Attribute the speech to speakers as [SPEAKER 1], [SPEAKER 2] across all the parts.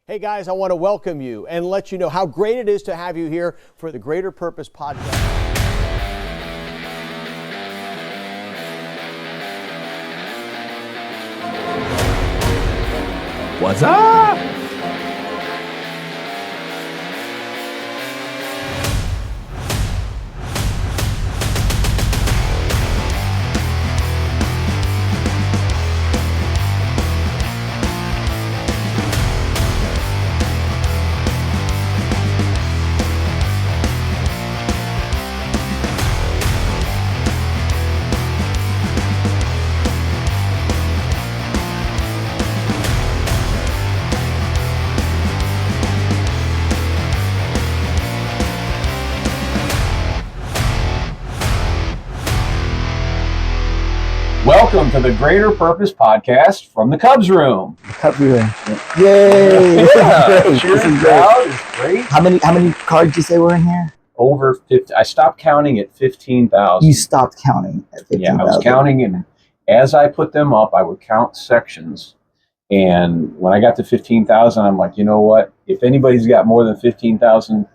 [SPEAKER 1] Hey guys, I want to welcome you and let you know how great it is to have you here for the Greater Purpose Podcast.
[SPEAKER 2] What's up? Welcome to the Greater Purpose Podcast from the Cubs Room.
[SPEAKER 3] Cubs Room. Yay!
[SPEAKER 2] Yeah,
[SPEAKER 3] This is great.
[SPEAKER 2] crowd is great.
[SPEAKER 3] How many cards did you say were in here?
[SPEAKER 2] Over 50. I stopped counting at 15,000.
[SPEAKER 3] You stopped counting at 15,000.
[SPEAKER 2] Yeah, I was counting, and as I put them up, I would count sections. And when I got to 15,000, I'm like, you know what? If anybody's got more than 15,000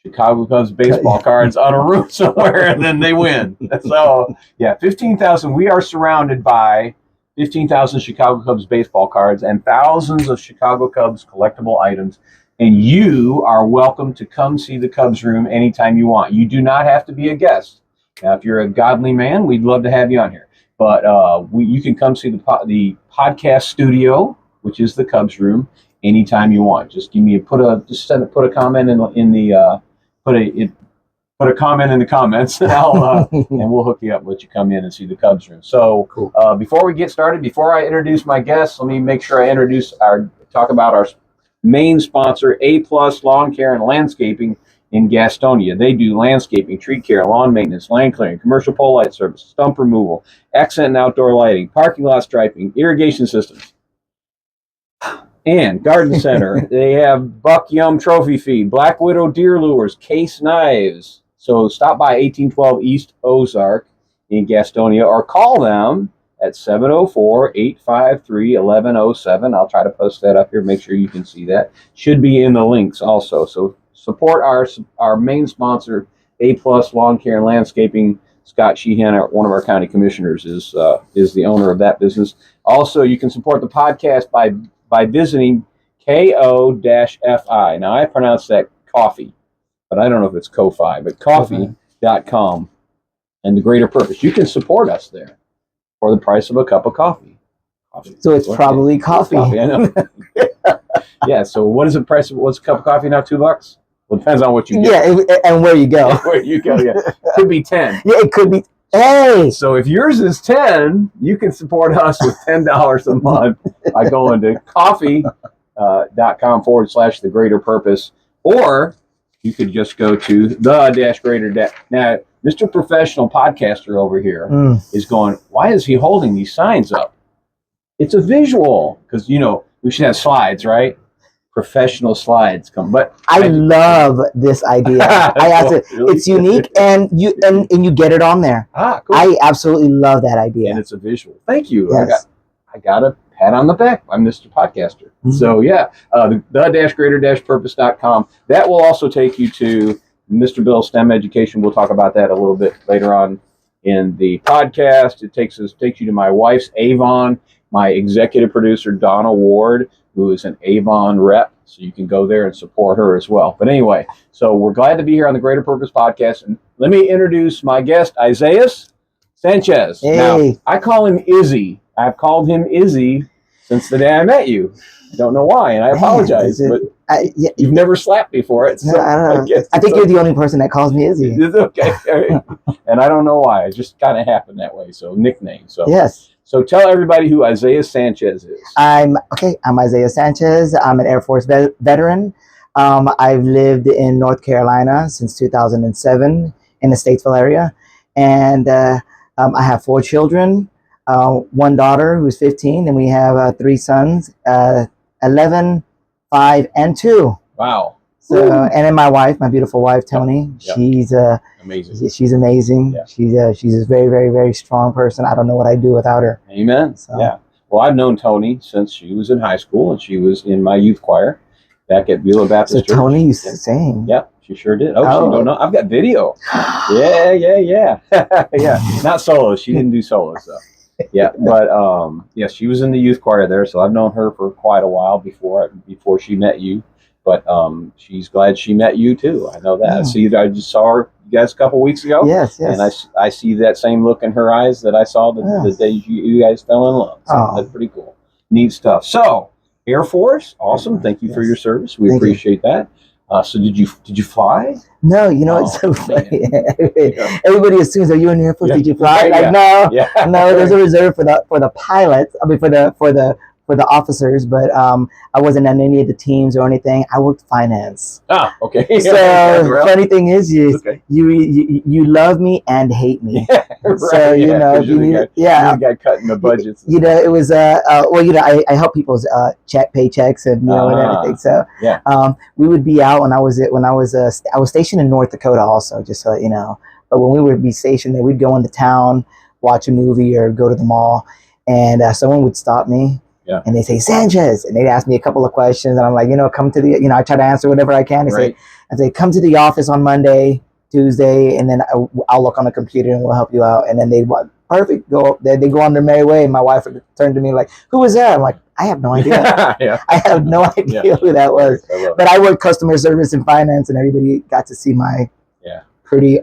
[SPEAKER 2] Chicago Cubs baseball cards on a room somewhere, then they win. So, yeah, 15,000. We are surrounded by 15,000 Chicago Cubs baseball cards and thousands of Chicago Cubs collectible items. And you are welcome to come see the Cubs Room anytime you want. You do not have to be a guest. Now, if you're a godly man, we'd love to have you on here. But you can come see the podcast studio, which is the Cubs Room, anytime you want. Just put a comment in the put a comment in the comments, and we'll hook you up, let you come in and see the Cubs Room. So
[SPEAKER 3] Cool.
[SPEAKER 2] Before we get started, before I introduce my guests, let me make sure I talk about our main sponsor, A+ Lawn Care and Landscaping in Gastonia. They do landscaping, tree care, lawn maintenance, land clearing, commercial pole light service, stump removal, accent and outdoor lighting, parking lot striping, irrigation systems, and garden center. They have Buck Yum trophy feed, Black Widow deer lures, case knives. So stop by 1812 East Ozark in Gastonia or call them at 704-853-1107. I'll try to post that up here. Make sure you can see that. Should be in the links also. So support our main sponsor, A+ Lawn Care and Landscaping. Scott Sheehan, one of our county commissioners, is the owner of that business. Also, you can support the podcast by visiting ko-fi. Now, I pronounce that coffee, but I don't know if it's ko-fi, but coffee.com and the Greater Purpose. You can support us there for the price of a cup of coffee.
[SPEAKER 3] So it's probably coffee.
[SPEAKER 2] I know. Yeah, so what's a cup of coffee now, $2? Well, it depends on what you get.
[SPEAKER 3] Yeah, and where you go.
[SPEAKER 2] Where you go, yeah. Could be 10.
[SPEAKER 3] Yeah, it could be. Hey!
[SPEAKER 2] So if yours is 10, you can support us with $10 a month by going to coffee.com/the Greater Purpose, or you could just go to the-greater. Now, Mr. Professional Podcaster over here is going, why is he holding these signs up? It's a visual, because, we should have slides, right? Professional slides come, but
[SPEAKER 3] I love this idea. It's unique, and you get it on there.
[SPEAKER 2] Cool.
[SPEAKER 3] I absolutely love that idea.
[SPEAKER 2] And it's a visual. Thank you.
[SPEAKER 3] Yes.
[SPEAKER 2] I got a pat on the back. I'm Mr. Podcaster. Mm-hmm. So yeah, the-greater-purpose.com. That will also take you to Mr. Bill's STEM education. We'll talk about that a little bit later on in the podcast. It takes you to my wife's Avon, my executive producer, Donna Ward, who is an Avon rep, so you can go there and support her as well. But anyway, so we're glad to be here on the Greater Purpose Podcast. And let me introduce my guest, Isaias Sanchez.
[SPEAKER 3] Hey.
[SPEAKER 2] Now, I call him Izzy. I've called him Izzy since the day I met you. I don't know why, and I apologize, but you've never slapped me for it. So
[SPEAKER 3] I don't know. I think you're the only person that calls me Izzy.
[SPEAKER 2] It's okay. And I don't know why. It just kind of happened that way. So nickname. So
[SPEAKER 3] Yes.
[SPEAKER 2] So tell everybody who Isaias Sanchez is.
[SPEAKER 3] I'm Isaias Sanchez. I'm an Air Force veteran. I've lived in North Carolina since 2007 in the Statesville area. And I have 4 children, 1 daughter who's 15, and we have 3 sons, 11, 5, and 2.
[SPEAKER 2] Wow.
[SPEAKER 3] So, and then my wife, my beautiful wife, Tony,
[SPEAKER 2] Yep.
[SPEAKER 3] she's
[SPEAKER 2] Amazing.
[SPEAKER 3] She's amazing.
[SPEAKER 2] Yeah.
[SPEAKER 3] She's a very, very, very strong person. I don't know what I'd do without her.
[SPEAKER 2] Amen.
[SPEAKER 3] So.
[SPEAKER 2] Yeah. Well, I've known Tony since she was in high school, and she was in my youth choir. back at Beulah Baptist
[SPEAKER 3] So
[SPEAKER 2] Church.
[SPEAKER 3] Tony used to sing.
[SPEAKER 2] Yep, she sure did. Oh,
[SPEAKER 3] Oh.
[SPEAKER 2] she don't know. I've got video. Yeah. Yeah. Not solo. She didn't do solo stuff. Yeah, but yeah, she was in the youth choir there, so I've known her for quite a while before she met you. But she's glad she met you too. I know that.
[SPEAKER 3] Yeah.
[SPEAKER 2] See, I just saw her, you guys, a couple weeks ago.
[SPEAKER 3] Yes.
[SPEAKER 2] And I see that same look in her eyes that I saw the day you guys fell in love. So that's pretty cool. Neat stuff. So, Air Force, awesome. Thank you for your service. We appreciate that. So did you fly?
[SPEAKER 3] No, you know it's so funny. Everybody assumes that you're in the Air Force. Did you fly? Like no, no. There's a reserve for the pilots. I mean for the officers, but I wasn't on any of the teams or anything. I worked finance.
[SPEAKER 2] Ah, okay.
[SPEAKER 3] So funny thing is, you love me and hate me. So you know,
[SPEAKER 2] you got cutting the budgets.
[SPEAKER 3] You know, it was well, you know, I help people's paychecks and and everything. So we would be out when I was stationed in North Dakota also, just so you know. But when we would be stationed there, we'd go into town, watch a movie or go to the mall, and someone would stop me. Yeah. And they say, Sanchez, and they'd ask me a couple of questions, and I'm like, come to the, I try to answer whatever I can. They say, come to the office on Monday, Tuesday, and then I'll look on the computer and we'll help you out. And then they perfect, they go on their merry way. And my wife would turn to me like, who was that? I'm like, I have no idea. I have no idea who that was. But I worked customer service and finance, and everybody got to see my pretty,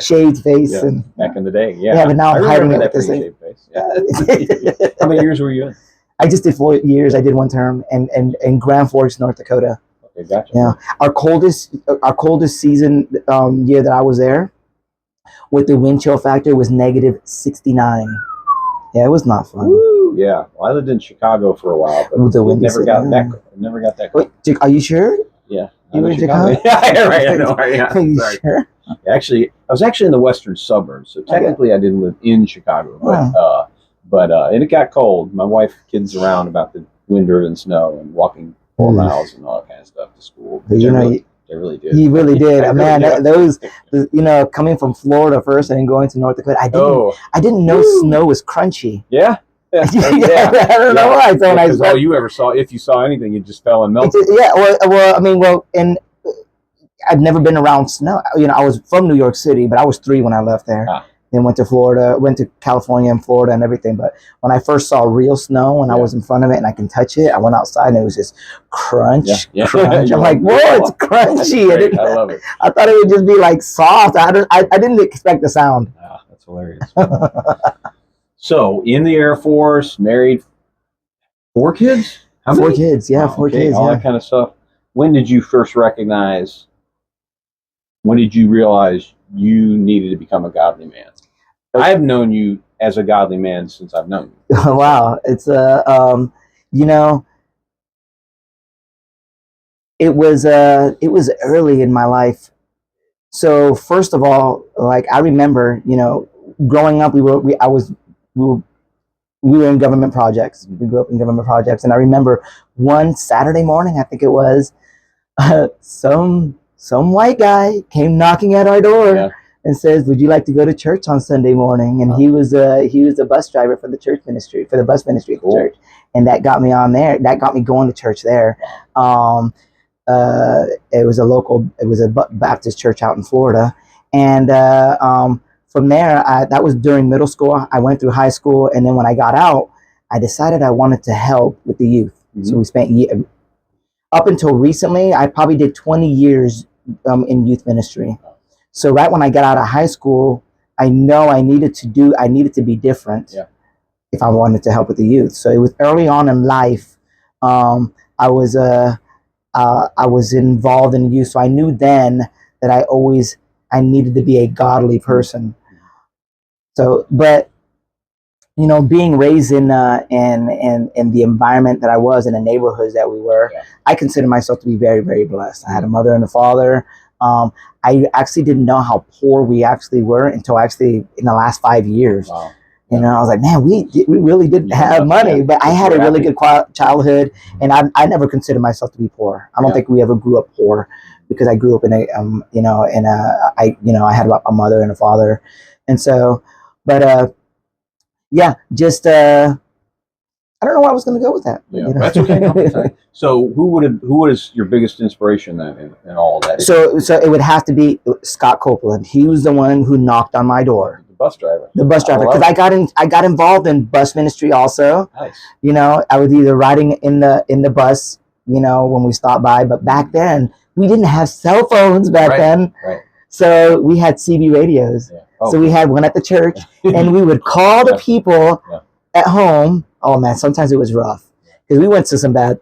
[SPEAKER 3] shaved face. And
[SPEAKER 2] back in the day,
[SPEAKER 3] but now I'm hiding it with this
[SPEAKER 2] thing. How many years were you in?
[SPEAKER 3] I just did 4 years. I did one term in Grand Forks, North Dakota.
[SPEAKER 2] Okay, gotcha.
[SPEAKER 3] Yeah, our coldest season year that I was there, with the wind chill factor, was -69. Yeah, it was not fun.
[SPEAKER 2] Woo, yeah, well, I lived in Chicago for a while, but never got that. Wait,
[SPEAKER 3] are you sure?
[SPEAKER 2] Yeah.
[SPEAKER 3] You were in Chicago?
[SPEAKER 2] Yeah, right. I know.
[SPEAKER 3] Are you sure?
[SPEAKER 2] Actually, I was actually in the western suburbs, so technically I didn't live in Chicago, but and it got cold. My wife kids around about the wind-driven snow and walking 4 miles and all that kind of stuff to school. They really did.
[SPEAKER 3] You really did, man. Those, coming from Florida first and then going to North Dakota, I didn't know snow was crunchy.
[SPEAKER 2] Yeah.
[SPEAKER 3] I don't know why. So
[SPEAKER 2] because all you ever saw, if you saw anything, it just fell and melted.
[SPEAKER 3] And I've never been around snow. I was from New York City, but I was 3 when I left there. Then went to Florida, went to California and Florida and everything. But when I first saw real snow and I was in front of it and I can touch it, I went outside and it was just crunch. I'm like, whoa, it's crunchy.
[SPEAKER 2] I love it.
[SPEAKER 3] I thought it would just be like soft. I didn't expect the sound.
[SPEAKER 2] That's hilarious. So, in the Air Force, married, 4 kids? How many?
[SPEAKER 3] 4 kids, 4 kids.
[SPEAKER 2] All that kind of stuff. When did you first recognize, when did you realize you needed to become a godly man? I've known you as a godly man since I've known you.
[SPEAKER 3] Wow. It's, it was early in my life. So, first of all, like I remember, growing up, we were in government projects. We grew up in government projects, and I remember one Saturday morning, I think it was, some white guy came knocking at our door and says, "Would you like to go to church on Sunday morning?" And he was a bus driver for the church ministry, for the bus ministry at the church, and that got me on there. That got me going to church there. It was a Baptist church out in Florida, and from there, that was during middle school. I went through high school, and then when I got out, I decided I wanted to help with the youth. So we spent up until recently, I probably did 20 years in youth ministry. So right when I got out of high school, I know I needed to be different if I wanted to help with the youth. So it was early on in life. I was involved in youth, so I knew then that I needed to be a godly person. So, but being raised in the environment that I was, in the neighborhoods that we were, I consider myself to be very, very blessed. I had a mother and a father. I actually didn't know how poor we actually were until actually in the last 5 years. Wow. I was like, man, we really didn't have money, but I had a really good childhood, and I never considered myself to be poor. I don't think we ever grew up poor, because I grew up in I had a mother and a father, and so, but I I don't know where I was going to go with that.
[SPEAKER 2] Yeah, that's okay. No, that's okay. So who is your biggest inspiration then in all of that?
[SPEAKER 3] So it would have to be Scott Copeland. He was the one who knocked on my door.
[SPEAKER 2] The bus driver.
[SPEAKER 3] The bus driver, because I got involved in bus ministry also.
[SPEAKER 2] Nice.
[SPEAKER 3] You know, I was either riding in the bus, you know, when we stopped by, but back then we didn't have cell phones back then.
[SPEAKER 2] Right.
[SPEAKER 3] So we had CB radios.
[SPEAKER 2] Yeah. Oh,
[SPEAKER 3] so we had one at the church, and we would call the people at home. Oh man, sometimes it was rough because we went to some bad,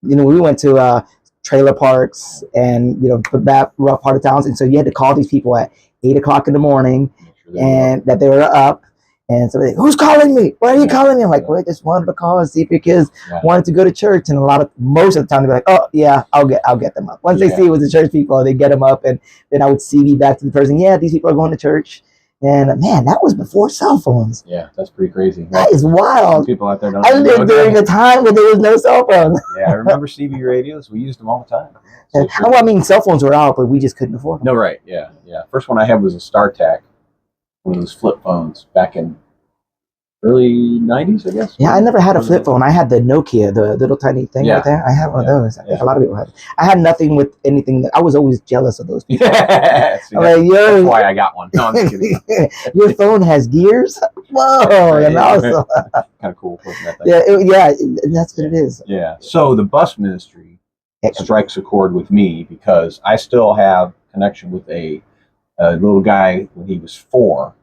[SPEAKER 3] you know, we went to trailer parks and, you know, bad rough part of towns, and so you had to call these people at 8 o'clock in the morning, and that they were up. And so, who's calling me? Why are you calling me? I'm like, well, I just wanted to call and see if your kids wanted to go to church. And most of the time, they're like, oh yeah, I'll get them up. Once they see it was the church people, they get them up, and then I would CV back to the person. Yeah, these people are going to church. And man, that was before cell phones.
[SPEAKER 2] Yeah, that's pretty crazy.
[SPEAKER 3] That is wild.
[SPEAKER 2] People out there don't.
[SPEAKER 3] I lived during a time when there was no cell phones.
[SPEAKER 2] Yeah, I remember CB radios. We used them all the time.
[SPEAKER 3] Well, I mean, cell phones were out, but we just couldn't afford them.
[SPEAKER 2] No, right. Yeah. First one I had was a StarTAC, one of those flip phones back in early 90s, I guess.
[SPEAKER 3] Yeah, I never had a flip phone. I had the Nokia, the little tiny thing right there. I had one of those. I think a lot of people had. I had nothing with anything. I was always jealous of those people.
[SPEAKER 2] That's why I got one. No, I'm just kidding.
[SPEAKER 3] Your phone has gears? Whoa, and awesome.
[SPEAKER 2] Kind of cool putting that thing.
[SPEAKER 3] Yeah, that's what it is.
[SPEAKER 2] Yeah. So the bus ministry strikes a chord with me because I still have connection with a little guy when he was 4.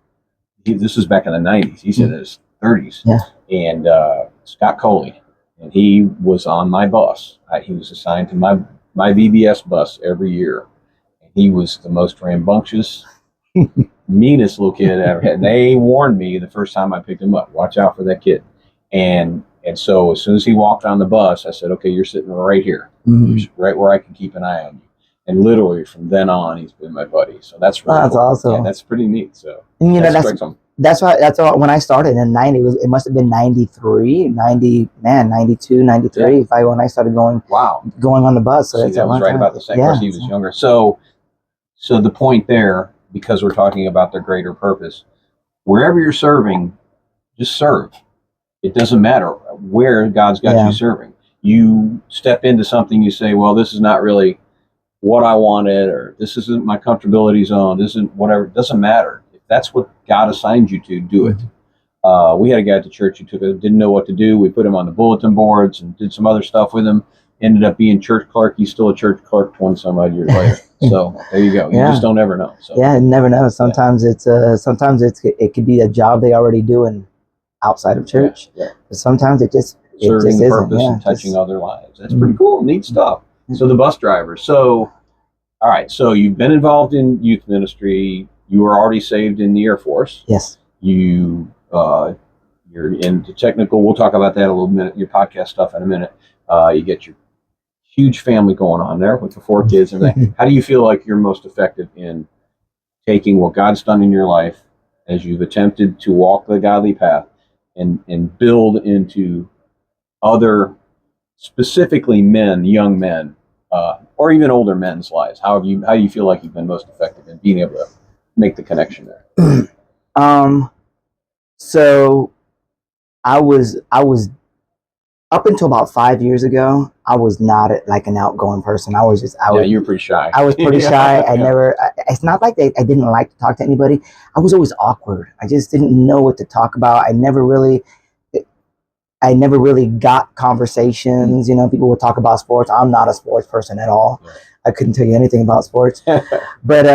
[SPEAKER 2] This was back in the 90s. He's in his 30s.
[SPEAKER 3] Yeah.
[SPEAKER 2] And Scott Coley, and he was on my bus. He was assigned to my VBS bus every year. And he was the most rambunctious, meanest little kid I ever had. And they warned me the first time I picked him up, watch out for that kid. And so as soon as he walked on the bus, I said, okay, you're sitting right here, right where I can keep an eye on you. And literally from then on, he's been my buddy. So that's really
[SPEAKER 3] that's
[SPEAKER 2] cool.
[SPEAKER 3] awesome.
[SPEAKER 2] Yeah, that's pretty neat. So
[SPEAKER 3] and, you know, that's why when I started in 90, it must have been 93, 92, 93. Yeah. When I started going on the bus. So
[SPEAKER 2] that was right about the same. Of course, he was younger. So the point there, because we're talking about the greater purpose, wherever you're serving, just serve. It doesn't matter where God's got you serving. You step into something, you say, well, this is not really what I wanted, or this isn't my comfortability zone, this isn't whatever. It doesn't matter. If that's what God assigned you to, do it. We had a guy at the church who didn't know what to do. We put him on the bulletin boards and did some other stuff with him. Ended up being church clerk. He's still a church clerk 20 some odd years later. So there you go. You just don't ever know. So.
[SPEAKER 3] Yeah, you never know. Sometimes it could be a job they already doing outside of church. Yeah. But sometimes it just
[SPEAKER 2] serving the purpose and touching other lives. That's pretty cool. Neat stuff. So the bus driver. So, all right. So you've been involved in youth ministry. You were already saved in the Air Force.
[SPEAKER 3] Yes.
[SPEAKER 2] You're into technical. We'll talk about that a little bit. Your podcast stuff in a minute. You get your huge family going on there with the 4 kids and everything. How do you feel like you're most effective in taking what God's done in your life as you've attempted to walk the godly path and build into other, specifically young men, or even older men's lives? How do you feel like you've been most effective in being able to make the connection there?
[SPEAKER 3] So I was up until about 5 years ago, I was not like an outgoing person. You
[SPEAKER 2] were pretty shy.
[SPEAKER 3] I was pretty shy. It's not like I didn't like to talk to anybody. I was always awkward. I just didn't know what to talk about. I never really got conversations. You know, people would talk about sports. I'm not a sports person at all. Right. I couldn't tell you anything about sports. But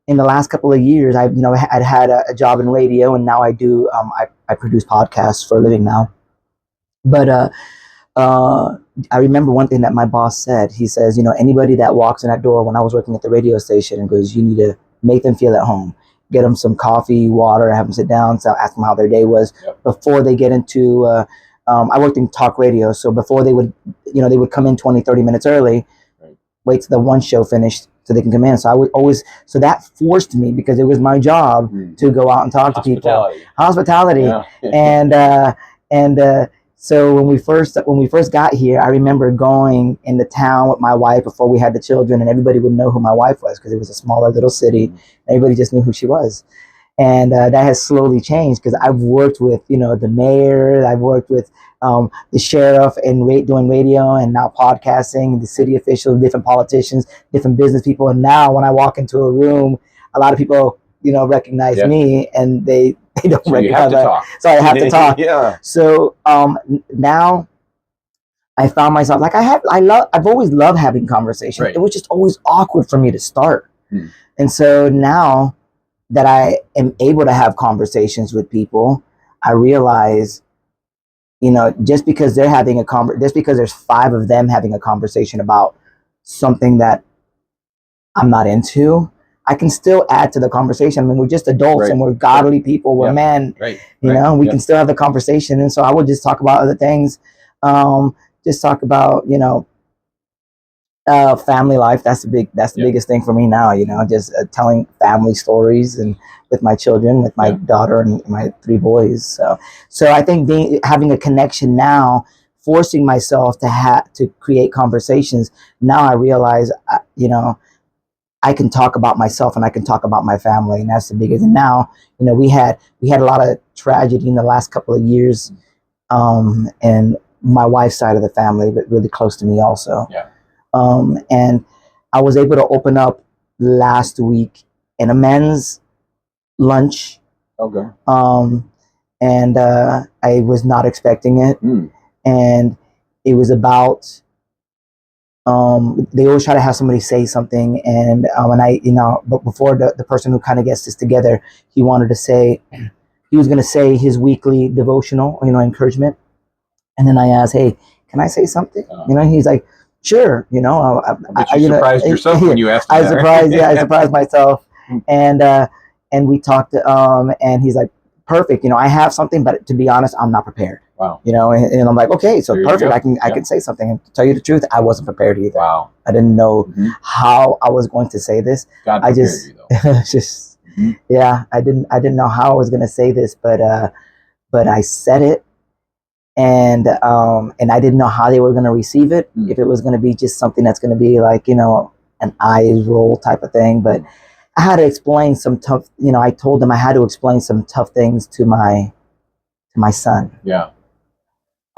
[SPEAKER 3] in the last couple of years, I'd had a job in radio, and now I do. I produce podcasts for a living now. But I remember one thing that my boss said. He says, anybody that walks in that door, when I was working at the radio station, and goes, you need to make them feel at home. Get them some coffee, water, have them sit down, so ask them how their day was before they get into. I worked in talk radio, so before they would come in 20, 30 minutes early, wait till the one show finished so they can come in. So I would always, so that forced me, because it was my job to go out and talk to people. Hospitality. Yeah. And so when we first got here, I remember going in the town with my wife before we had the children, and everybody would know who my wife was because it was a smaller little city. Everybody just knew who she was. And that has slowly changed because I've worked with, the mayor, I've worked with the sheriff and doing radio and now podcasting, the city officials, different politicians, different business people. And now when I walk into a room, a lot of people, recognize me, and they don't
[SPEAKER 2] So
[SPEAKER 3] recognize
[SPEAKER 2] you have to talk.
[SPEAKER 3] So I have to talk.
[SPEAKER 2] Yeah.
[SPEAKER 3] So now I found myself like I've always loved having conversations.
[SPEAKER 2] Right.
[SPEAKER 3] It was just always awkward for me to start.
[SPEAKER 2] Hmm.
[SPEAKER 3] And so now that I am able to have conversations with people, I realize, just because they're having just because there's 5 of them having a conversation about something that I'm not into, I can still add to the conversation. I mean, we're just adults,
[SPEAKER 2] Right.
[SPEAKER 3] and we're godly people. We're men,
[SPEAKER 2] Right.
[SPEAKER 3] we can still have the conversation. And so I would just talk about other things. Just talk about, family life. That's the biggest thing for me now, just telling family stories and with my children, with my daughter and my 3 boys. So I think having a connection now, forcing myself to create conversations. Now I realize, I can talk about myself and I can talk about my family, and that's the biggest. And now, we had a lot of tragedy in the last couple of years, and my wife's side of the family, but really close to me also.
[SPEAKER 2] Yeah.
[SPEAKER 3] And I was able to open up last week in a men's lunch.
[SPEAKER 2] Okay.
[SPEAKER 3] And I was not expecting it.
[SPEAKER 2] Mm.
[SPEAKER 3] And it was about, they always try to have somebody say something. And but before the person who kind of gets this together, he wanted to say, he was going to say his weekly devotional, encouragement. And then I asked, hey, can I say something? He's like, sure,
[SPEAKER 2] you surprised yourself when you asked me that,
[SPEAKER 3] surprised, right? I surprised myself. And we talked, and he's like, perfect, I have something, but to be honest, I'm not prepared.
[SPEAKER 2] Wow.
[SPEAKER 3] And I'm like, okay, so perfect, I can say something. And to tell you the truth, I wasn't prepared either.
[SPEAKER 2] Wow.
[SPEAKER 3] I didn't know how I was going to say this.
[SPEAKER 2] God prepared you, though.
[SPEAKER 3] I didn't know how I was going to say this, but I said it. And I didn't know how they were going to receive it. If it was going to be just something that's going to be like, an eyes roll type of thing. But I had to explain some tough, I told them I had to explain some tough things to my son.
[SPEAKER 2] Yeah.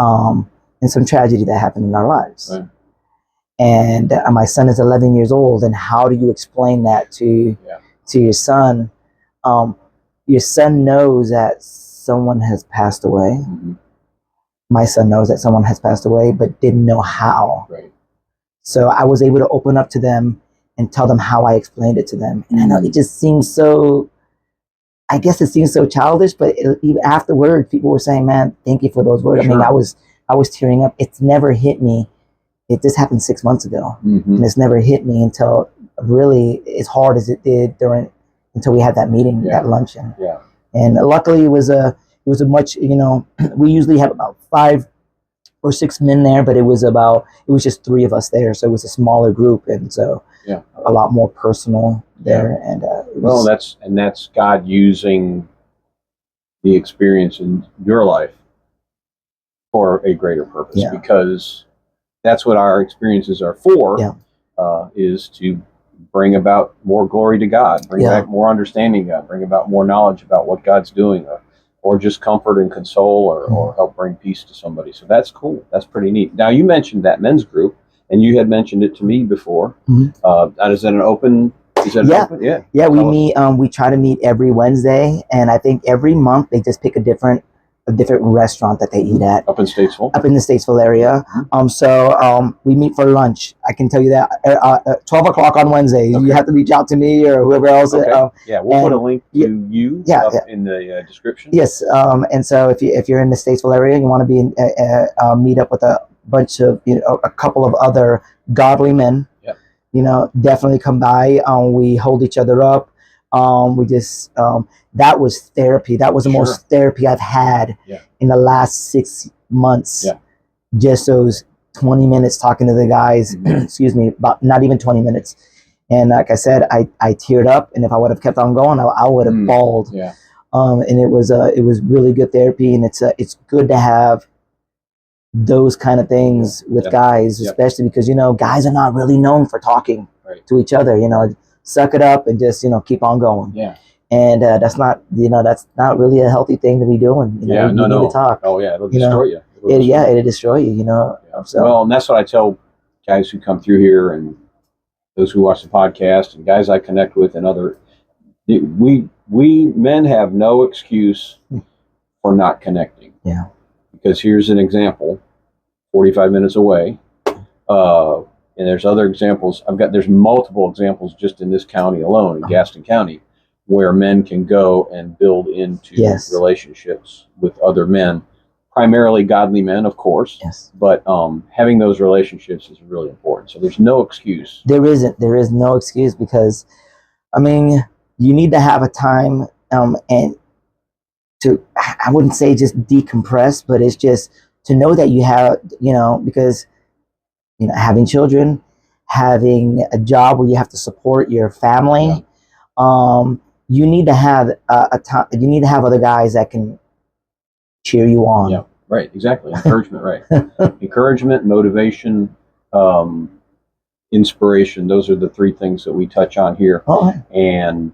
[SPEAKER 3] And some tragedy that happened in our lives.
[SPEAKER 2] Right.
[SPEAKER 3] And my son is 11 years old. And how do you explain that to your son? Your son knows that someone has passed away.
[SPEAKER 2] Mm-hmm.
[SPEAKER 3] My son knows that someone has passed away, but didn't know how.
[SPEAKER 2] Right. So
[SPEAKER 3] I was able to open up to them and tell them how I explained it to them. And I know it just seems so, I guess it seems so childish, but even afterwards, people were saying, man, thank you for those words.
[SPEAKER 2] Sure.
[SPEAKER 3] I mean, I was tearing up. It's never hit me. It just happened 6 months ago.
[SPEAKER 2] Mm-hmm.
[SPEAKER 3] And it's never hit me until really as hard as it did until we had that meeting, that luncheon.
[SPEAKER 2] Yeah.
[SPEAKER 3] And luckily it was a much, we usually have about 5 or 6 men there, but it was just 3 of us there. So it was a smaller group. And so a lot more personal there. And
[SPEAKER 2] that's God using the experience in your life for a greater purpose, because that's what our experiences are for, is to bring about more glory to God, bring back more understanding of God, bring about more knowledge about what God's doing, or just comfort and console, or help bring peace to somebody. So that's cool. That's pretty neat. Now, you mentioned that men's group, and you had mentioned it to me before. Mm-hmm. Is that an open? Open?
[SPEAKER 3] Yeah. We meet. We try to meet every Wednesday, and I think every month they just pick a different restaurant that they eat at.
[SPEAKER 2] Up in Statesville?
[SPEAKER 3] Up in the Statesville area. Mm-hmm. So we meet for lunch. I can tell you that 12 o'clock on Wednesday. Okay. You have to reach out to me or whoever else.
[SPEAKER 2] Okay. We'll put a link to you in the description.
[SPEAKER 3] Yes. And so if you're in the Statesville area and you want to be meet up with a bunch of, a couple of other godly men, definitely come by. We hold each other up. We just that was therapy. That was the most therapy I've had in the last 6 months. Just those 20 minutes talking to the guys. Excuse me, about not even 20 minutes. And like I said, I teared up, and if I would have kept on going, I would have bawled. And it was really good therapy, and it's good to have those kind of things with guys, especially because guys are not really known for talking to each other. Suck it up and just keep on going. And that's not really a healthy thing to be doing.
[SPEAKER 2] Yeah,
[SPEAKER 3] you
[SPEAKER 2] no,
[SPEAKER 3] need
[SPEAKER 2] no.
[SPEAKER 3] to talk.
[SPEAKER 2] Oh, yeah, it'll destroy you.
[SPEAKER 3] It'll destroy you.
[SPEAKER 2] Yeah.
[SPEAKER 3] So.
[SPEAKER 2] Well, and that's what I tell guys who come through here and those who watch the podcast and guys I connect with and other. We men have no excuse for not connecting.
[SPEAKER 3] Yeah.
[SPEAKER 2] Because here's an example: 45 minutes away. And there's other examples. There's multiple examples just in this county alone, in Gaston County, where men can go and build into relationships with other men, primarily godly men, of course.
[SPEAKER 3] Yes.
[SPEAKER 2] But having those relationships is really important. So there's no excuse.
[SPEAKER 3] There isn't. There is no excuse because, I mean, you need to have a time and to, I wouldn't say just decompress, but it's just to know that you have, because having children, having a job where you have to support your family, you need to have a time. You need to have other guys that can cheer you on.
[SPEAKER 2] Yeah, right. Exactly. Encouragement. Right. Encouragement, motivation, inspiration. Those are the three things that we touch on here.
[SPEAKER 3] Oh.
[SPEAKER 2] And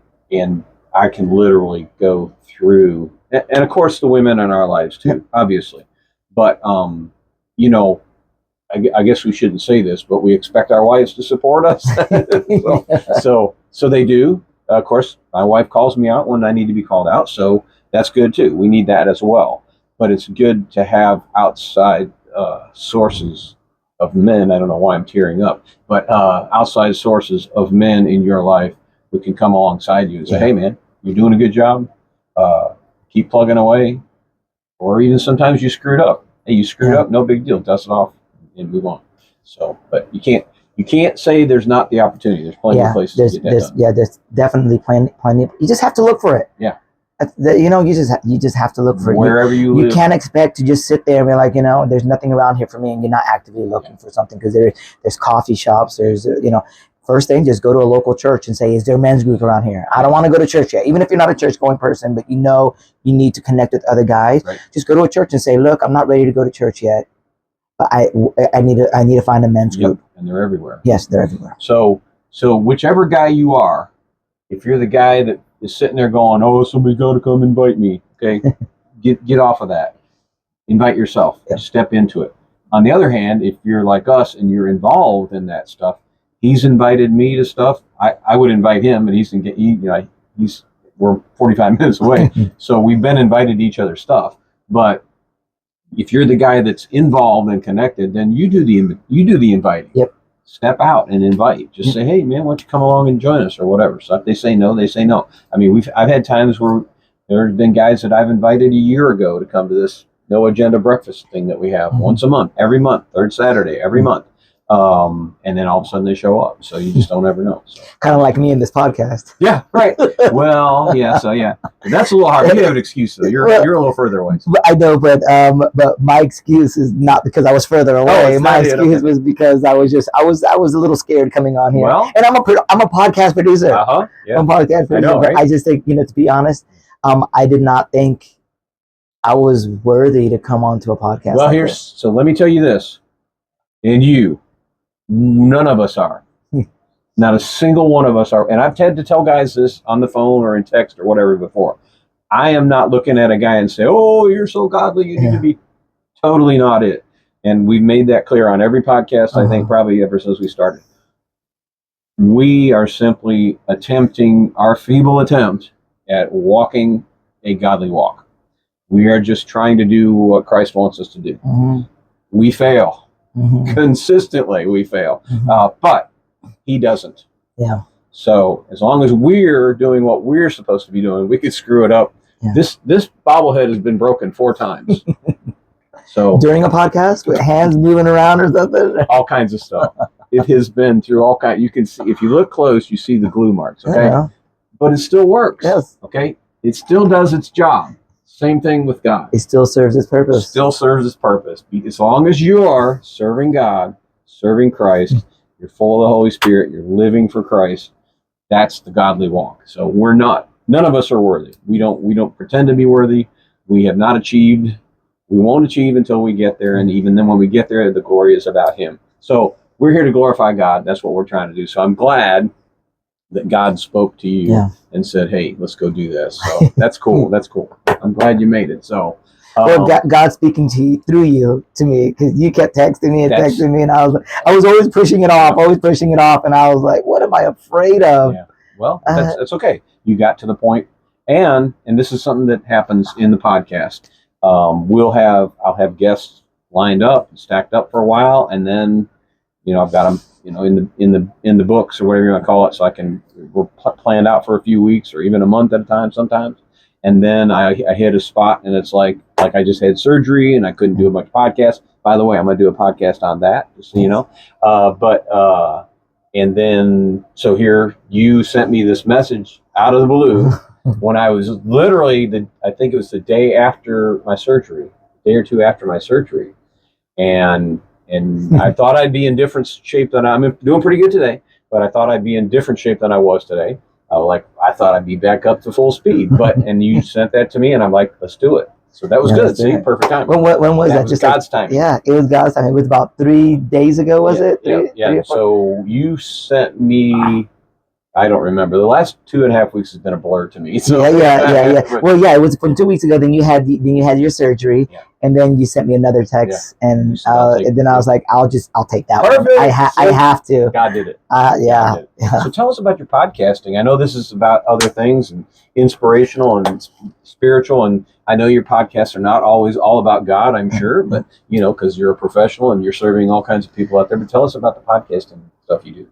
[SPEAKER 2] I can literally go through, and of course the women in our lives too, obviously. But I guess we shouldn't say this, but we expect our wives to support us. so they do. Of course, my wife calls me out when I need to be called out, so that's good too. We need that as well. But it's good to have outside sources of men. I don't know why I'm tearing up, but outside sources of men in your life who can come alongside you and say, "Hey, man, you're doing a good job. Keep plugging away." Or even sometimes you screwed up. Hey, you screwed up. No big deal. Dust it off and move on. So, but you can't say there's not the opportunity. There's plenty of places to get that done. Yeah,
[SPEAKER 3] there's definitely plenty. You just have to look for it.
[SPEAKER 2] Yeah.
[SPEAKER 3] You just have to look for it.
[SPEAKER 2] Wherever you live.
[SPEAKER 3] You can't expect to just sit there and be like, there's nothing around here for me, and you're not actively looking for something, because there's coffee shops. There's first thing, just go to a local church and say, is there a men's group around here? I don't want to go to church yet, even if you're not a church going person, but you need to connect with other guys.
[SPEAKER 2] Right. Just
[SPEAKER 3] go to a church and say, look, I'm not ready to go to church yet, but I need to find a men's group.
[SPEAKER 2] And they're everywhere.
[SPEAKER 3] Yes, they're everywhere.
[SPEAKER 2] So whichever guy you are, if you're the guy that is sitting there going, "Oh, somebody's got to come invite me," okay, get off of that. Invite yourself. Yep. Step into it. On the other hand, if you're like us and you're involved in that stuff, he's invited me to stuff. I would invite him, and we're 45 minutes away, so we've been invited to each other's stuff. But if you're the guy that's involved and connected, then you do the inviting.
[SPEAKER 3] Yep.
[SPEAKER 2] Step out and invite. Just say, "Hey, man, why don't you come along and join us," or whatever. So if they say no, they say no. I mean, I've had times where there's been guys that I've invited a year ago to come to this no agenda breakfast thing that we have once a month, every month, third Saturday, every month. And then all of a sudden they show up. So you just don't ever know. So.
[SPEAKER 3] Kind of like me in this podcast.
[SPEAKER 2] Yeah, right. Well, yeah. So yeah, that's a little hard. You have an excuse though. You're a little further away. So.
[SPEAKER 3] I know, but my excuse is not because I was further away. My excuse was because I was a little scared coming on here. Well, and I'm a podcast producer.
[SPEAKER 2] Yeah.
[SPEAKER 3] I'm a podcast producer. I know, right? But I just think, to be honest, I did not think I was worthy to come onto a podcast.
[SPEAKER 2] Well, so let me tell you this, and none of us are. Not a single one of us are. And I've had to tell guys this on the phone or in text or whatever before. I am not looking at a guy and say, "Oh, you're so godly, you need to be." Totally not it. And we've made that clear on every podcast, I think, probably ever since we started. We are simply attempting our feeble attempt at walking a godly walk. We are just trying to do what Christ wants us to do. We fail. Consistently we fail, but he doesn't.
[SPEAKER 3] Yeah.
[SPEAKER 2] So as long as we're doing what we're supposed to be doing, we could screw it up. Yeah. This bobblehead has been broken 4 times. So
[SPEAKER 3] during a podcast with hands moving around or something,
[SPEAKER 2] all kinds of stuff. It has been through all kinds. You can see, if you look close, you see the glue marks. Okay, but it still works.
[SPEAKER 3] Yes.
[SPEAKER 2] Okay, it still does its job. Same thing with God.
[SPEAKER 3] It still serves its purpose.
[SPEAKER 2] It still serves its purpose. As long as you are serving God, serving Christ, you're full of the Holy Spirit, you're living for Christ, that's the godly walk. So none of us are worthy. We don't pretend to be worthy. We have not achieved. We won't achieve until we get there. And even then when we get there, the glory is about him. So we're here to glorify God. That's what we're trying to do. So I'm glad that God spoke to you
[SPEAKER 3] Yeah.
[SPEAKER 2] and said, "Hey, let's go do this." So that's cool. That's cool. I'm glad you made it. So,
[SPEAKER 3] Well, God speaking to you through you to me, because you kept texting me and
[SPEAKER 2] That's-
[SPEAKER 3] texting me, and I was always pushing it off, and I was like, "What am I afraid of?"
[SPEAKER 2] yeah. Well, that's okay. You got to the point, and this is something that happens in the podcast. I'll have guests lined up, stacked up for a while, and then I've got them in the books or whatever you want to call it, so we're planned out for a few weeks or even a month at a time sometimes. And then I hit a spot, and it's like I just had surgery and I couldn't do a bunch of podcasts. By the way, I'm going to do a podcast on that, just so you know. And then, so here you sent me this message out of the blue when I was literally, I think it was the day after my surgery, a day or two after my surgery. And I thought I'd be in different shape than I'm doing pretty good today, but I thought I'd be in different shape than I was today. I thought I'd be back up to full speed, and you sent that to me, and I'm like, let's do it. So that was good. See, perfect time.
[SPEAKER 3] When was that?
[SPEAKER 2] Was just God's timing.
[SPEAKER 3] Yeah, it was God's time. It was about 3 days ago, was it?
[SPEAKER 2] Yeah. So you sent me. I don't remember. The last 2.5 weeks has been a blur to me. So.
[SPEAKER 3] Yeah. Well, yeah, it was from 2 weeks ago. Then you had your surgery, and then you sent me another text, and then I was like, I'll take that one. I have to.
[SPEAKER 2] God did it.
[SPEAKER 3] Yeah.
[SPEAKER 2] So tell us about your podcasting. I know this is about other things and inspirational and spiritual, and I know your podcasts are not always all about God, I'm sure, but because you're a professional and you're serving all kinds of people out there. But tell us about the podcasting stuff you do.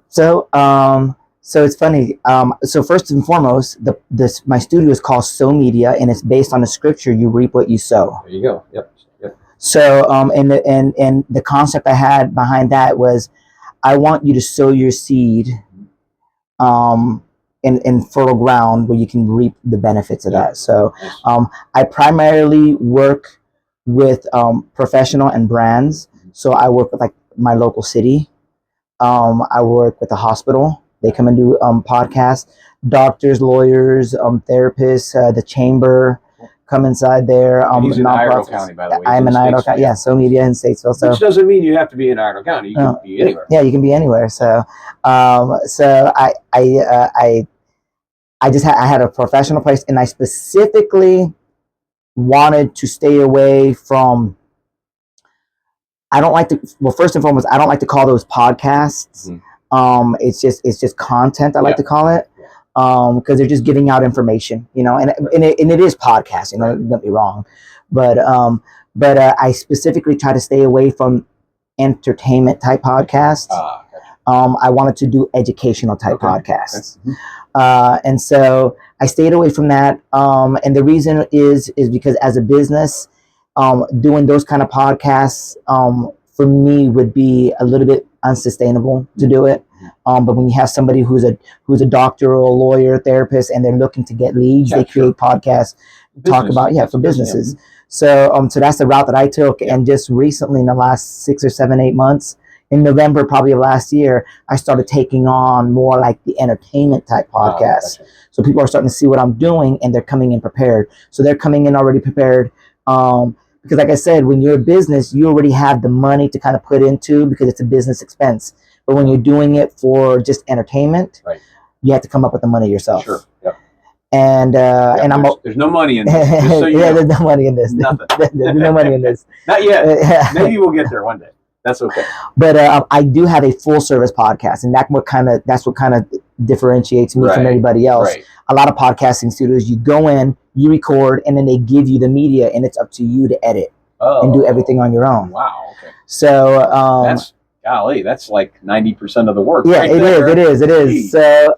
[SPEAKER 3] So it's funny. So first and foremost, my studio is called Sow Media, and it's based on the scripture: "You reap what you sow."
[SPEAKER 2] There you go. Yep.
[SPEAKER 3] So and the concept I had behind that was, I want you to sow your seed, in fertile ground where you can reap the benefits of that. So, I primarily work with professional and brands. So I work with like my local city. I work with the hospital. They come and do podcasts. Doctors, lawyers, therapists, the chamber come inside there.
[SPEAKER 2] He's in Iredell County, by the way.
[SPEAKER 3] I'm in Iredell County. Yeah, Sow Media in Statesville. So,
[SPEAKER 2] which doesn't mean you have to be in Iredell County. You can be anywhere.
[SPEAKER 3] Yeah, you can be anywhere. So, I had a professional place, and I specifically wanted to stay away from. First and foremost, I don't like to call those podcasts. Mm-hmm. It's just content. I like to call it, because they're just giving out information, and it is podcast. Don't get me wrong, but I specifically try to stay away from entertainment type podcasts. I wanted to do educational type podcasts. Okay. And so I stayed away from that. And the reason is because as a business, doing those kind of podcasts, for me would be a little bit unsustainable to do it. But when you have somebody who's a doctor or a lawyer, therapist, and they're looking to get leads, they create podcasts, talk about, for businesses. So that's the route that I took. And just recently, in the last 6 or 7, 8 months, in November, probably of last year, I started taking on more like the entertainment type podcasts. So people are starting to see what I'm doing, and they're coming in prepared. So they're coming in already prepared. Because like I said, when you're a business, you already have the money to kind of put into, because it's a business expense. But when you're doing it for just entertainment, you have to come up with the money yourself.
[SPEAKER 2] Sure. Yep.
[SPEAKER 3] And
[SPEAKER 2] there's no money in this. Just so you know.
[SPEAKER 3] There's no money in this.
[SPEAKER 2] Nothing.
[SPEAKER 3] There's no money in this.
[SPEAKER 2] Not yet. Maybe we'll get there one day. That's okay.
[SPEAKER 3] But I do have a full service podcast, and that's what kind of differentiates me from everybody else. Right. A lot of podcasting studios, you go in, you record, and then they give you the media, and it's up to you to edit and do everything on your own.
[SPEAKER 2] Wow. Okay.
[SPEAKER 3] So
[SPEAKER 2] that's like 90% of the work.
[SPEAKER 3] Yeah,
[SPEAKER 2] right
[SPEAKER 3] it
[SPEAKER 2] there.
[SPEAKER 3] is. It is. So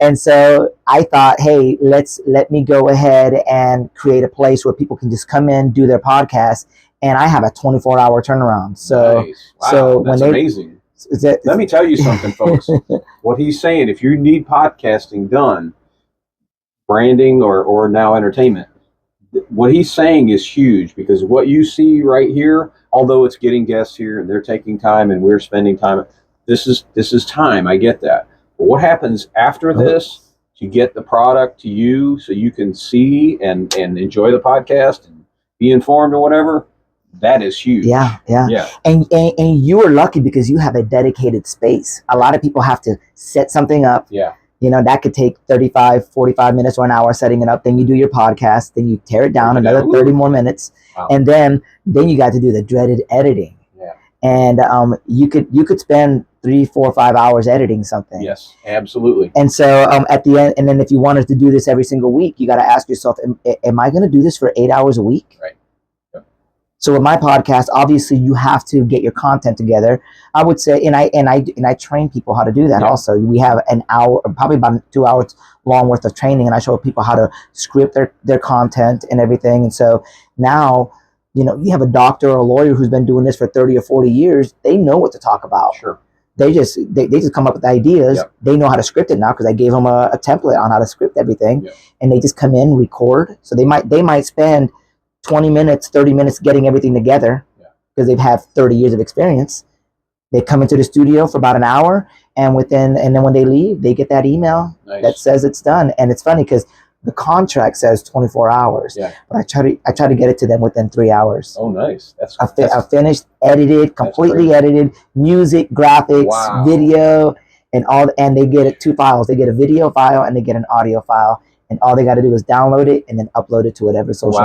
[SPEAKER 3] and so I thought, hey, let me go ahead and create a place where people can just come in, do their podcast. And I have a 24-hour turnaround. So,
[SPEAKER 2] nice. Wow, that's amazing. Let me tell you something, folks. What he's saying, if you need podcasting done, branding or now entertainment, what he's saying is huge, because what you see right here, although it's getting guests here and they're taking time and we're spending time, this is time. I get that. But what happens after this to get the product to you so you can see and enjoy the podcast and be informed or whatever? That is huge.
[SPEAKER 3] Yeah. And you are lucky because you have a dedicated space. A lot of people have to set something up, You know, that could take 35, 45 minutes or an hour setting it up. Then you do your podcast. Then you tear it down another 30 more minutes.
[SPEAKER 2] Wow.
[SPEAKER 3] And then you got to do the dreaded editing.
[SPEAKER 2] Yeah.
[SPEAKER 3] And you could spend 3, 4, 5 hours editing something.
[SPEAKER 2] Yes, absolutely.
[SPEAKER 3] And so at the end, and then if you wanted to do this every single week, you got to ask yourself, am I going to do this for 8 hours a week?
[SPEAKER 2] Right. Yep.
[SPEAKER 3] So with my podcast, obviously you have to get your content together. I would say, and I train people how to do that.
[SPEAKER 2] Yeah.
[SPEAKER 3] Also, we have an hour, probably about 2 hours long worth of training, and I show people how to script their content and everything. And so now, you know, you have a doctor or a lawyer who's been doing this for 30 or 40 years. They know what to talk about.
[SPEAKER 2] Sure.
[SPEAKER 3] They just come up with ideas.
[SPEAKER 2] Yep.
[SPEAKER 3] They know how to script it now because I gave them a template on how to script everything.
[SPEAKER 2] Yep.
[SPEAKER 3] And they just come in, record. So they might spend 20 minutes, 30 minutes getting everything together because they've had 30 years of experience. They come into the studio for about an hour, and then when they leave, they get that email that says it's done. And it's funny because the contract says 24 hours, but I try to get it to them within 3 hours.
[SPEAKER 2] Oh, nice. That's
[SPEAKER 3] finished, edited, completely edited, music, graphics, video, and they get 2 files. They get a video file and they get an audio file, and all they got to do is download it and then upload it to whatever social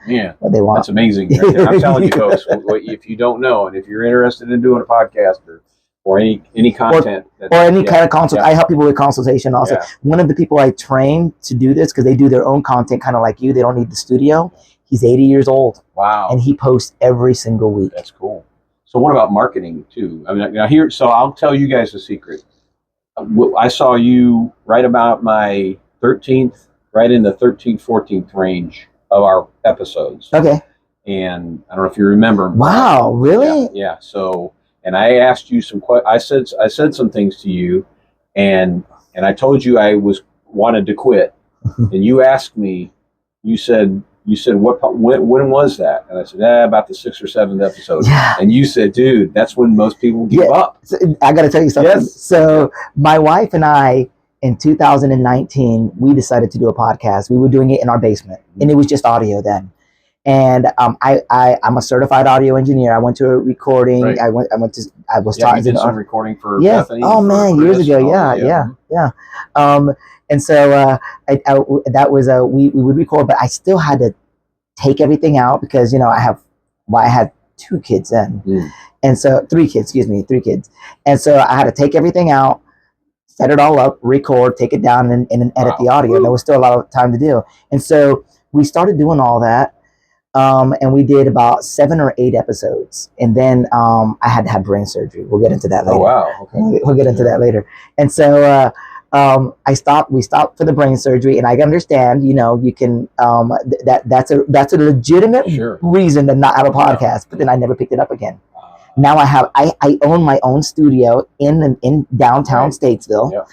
[SPEAKER 3] media what they want.
[SPEAKER 2] That's amazing. Right there. I'm telling you, folks, if you don't know, and if you're interested in doing a podcast or any content
[SPEAKER 3] or any kind of consult, I help people with consultation also.
[SPEAKER 2] Yeah.
[SPEAKER 3] One of the people I train to do this, because they do their own content kind of like you, they don't need the studio. He's 80 years old.
[SPEAKER 2] Wow.
[SPEAKER 3] And he posts every single week.
[SPEAKER 2] That's cool. So what about marketing too? I mean, now here, so I'll tell you guys a secret. I saw you right about my 13th, right in the 13th, 14th range of our episodes.
[SPEAKER 3] Okay.
[SPEAKER 2] And I don't know if you remember.
[SPEAKER 3] Wow, really?
[SPEAKER 2] Yeah. So, and I asked you some I said some things to you, and I told you I wanted to quit, and you asked me. You said when was that? And I said about the 6th or 7th episode.
[SPEAKER 3] Yeah.
[SPEAKER 2] And you said, dude, that's when most people give up.
[SPEAKER 3] So, I got to tell you something.
[SPEAKER 2] Yes.
[SPEAKER 3] So my wife and I, in 2019, we decided to do a podcast. We were doing it in our basement, and it was just audio then. And I'm a certified audio engineer. I went to a recording.
[SPEAKER 2] Right.
[SPEAKER 3] I was taught.
[SPEAKER 2] You did some recording for
[SPEAKER 3] yes.
[SPEAKER 2] Bethany.
[SPEAKER 3] Oh man, years ago. Yeah. And so that was we would record, but I still had to take everything out because I had 2 kids then, and so 3 kids. And so I had to take everything out, set it all up, record, take it down, and then edit the audio. And there was still a lot of time to do. And so we started doing all that. And we did about 7 or 8 episodes, and then I had to have brain surgery. We'll get into that later.
[SPEAKER 2] Oh wow! Okay.
[SPEAKER 3] We'll get into that later. And so we stopped for the brain surgery, and I understand. You can that's a legitimate reason to not have a podcast. But then I never picked it up again. Now I own my own studio in downtown Statesville. Yeah.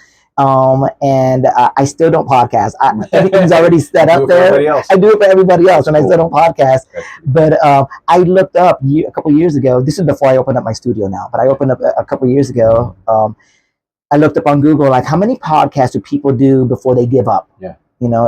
[SPEAKER 3] And I still don't podcast. Everything's already set up there. I do it for everybody else, and I still don't podcast. But I looked up a couple years ago. This is before I opened up my studio now, but I opened up a couple years ago. I looked up on Google, like, how many podcasts do people do before they give up? Yeah.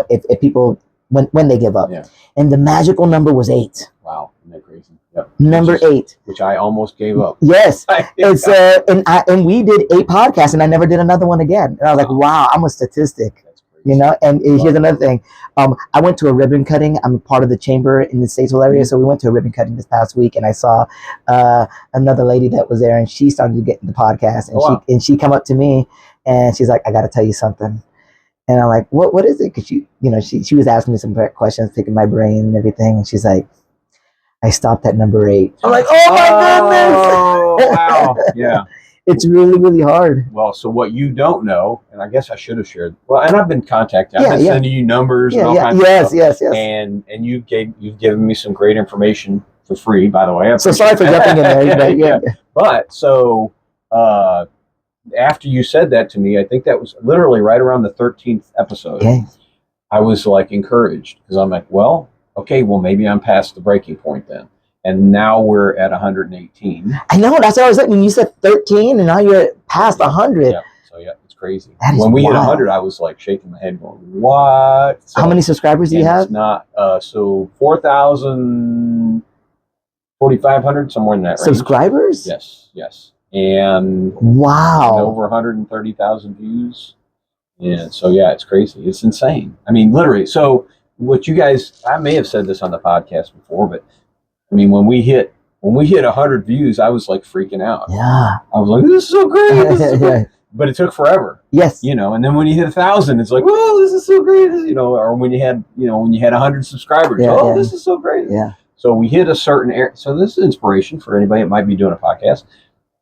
[SPEAKER 3] If people when they give up. Yeah. And the magical number was 8.
[SPEAKER 2] Wow, isn't that crazy? Yep.
[SPEAKER 3] Number 8,
[SPEAKER 2] which I almost gave up.
[SPEAKER 3] Yes, it's and we did 8 podcasts, and I never did another one again. And I was like, wow, I'm a statistic, And here's another thing. I went to a ribbon cutting. I'm part of the chamber in the Statesville area, so we went to a ribbon cutting this past week, and I saw another lady that was there, and she started to get in the podcast, and she come up to me, and she's like, I got to tell you something. And I'm like, what is it? Because she was asking me some questions, picking my brain and everything, and she's like, I stopped at number 8. I'm like, oh my goodness!
[SPEAKER 2] Wow! Yeah,
[SPEAKER 3] it's really, really hard.
[SPEAKER 2] Well, so what you don't know, and I guess I should have shared. Well, and I've been contacted. I've been sending you numbers and all kinds of stuff. Yes. And you've given me some great information for free, by the way.
[SPEAKER 3] So sorry for jumping in there, but yeah.
[SPEAKER 2] But so after you said that to me, I think that was literally right around the 13th episode. Okay. I was like encouraged because I'm like, well, okay, well maybe I'm past the breaking point then. And now we're at 118.
[SPEAKER 3] I know, that's what I was like when you said 13 and now you're past 100.
[SPEAKER 2] Yeah, so it's crazy. When we hit 100, I was like shaking my head going, what? So,
[SPEAKER 3] how many subscribers do you have?
[SPEAKER 2] It's not, so 4,000, 4,500, somewhere in that range.
[SPEAKER 3] Subscribers?
[SPEAKER 2] Yes. And
[SPEAKER 3] wow.
[SPEAKER 2] And over 130,000 views. And so, yeah, it's crazy. It's insane. I mean, literally. So what you guys, I may have said this on the podcast before, but I mean, when we hit 100 views, I was like freaking out.
[SPEAKER 3] Yeah.
[SPEAKER 2] I was like, this is so great. This is so great. But it took forever.
[SPEAKER 3] Yes.
[SPEAKER 2] You know, and then when you hit 1,000, it's like, whoa, this is so great. You know, or when you had 100 subscribers, this is so great.
[SPEAKER 3] Yeah.
[SPEAKER 2] So we hit a certain area. So this is inspiration for anybody that might be doing a podcast.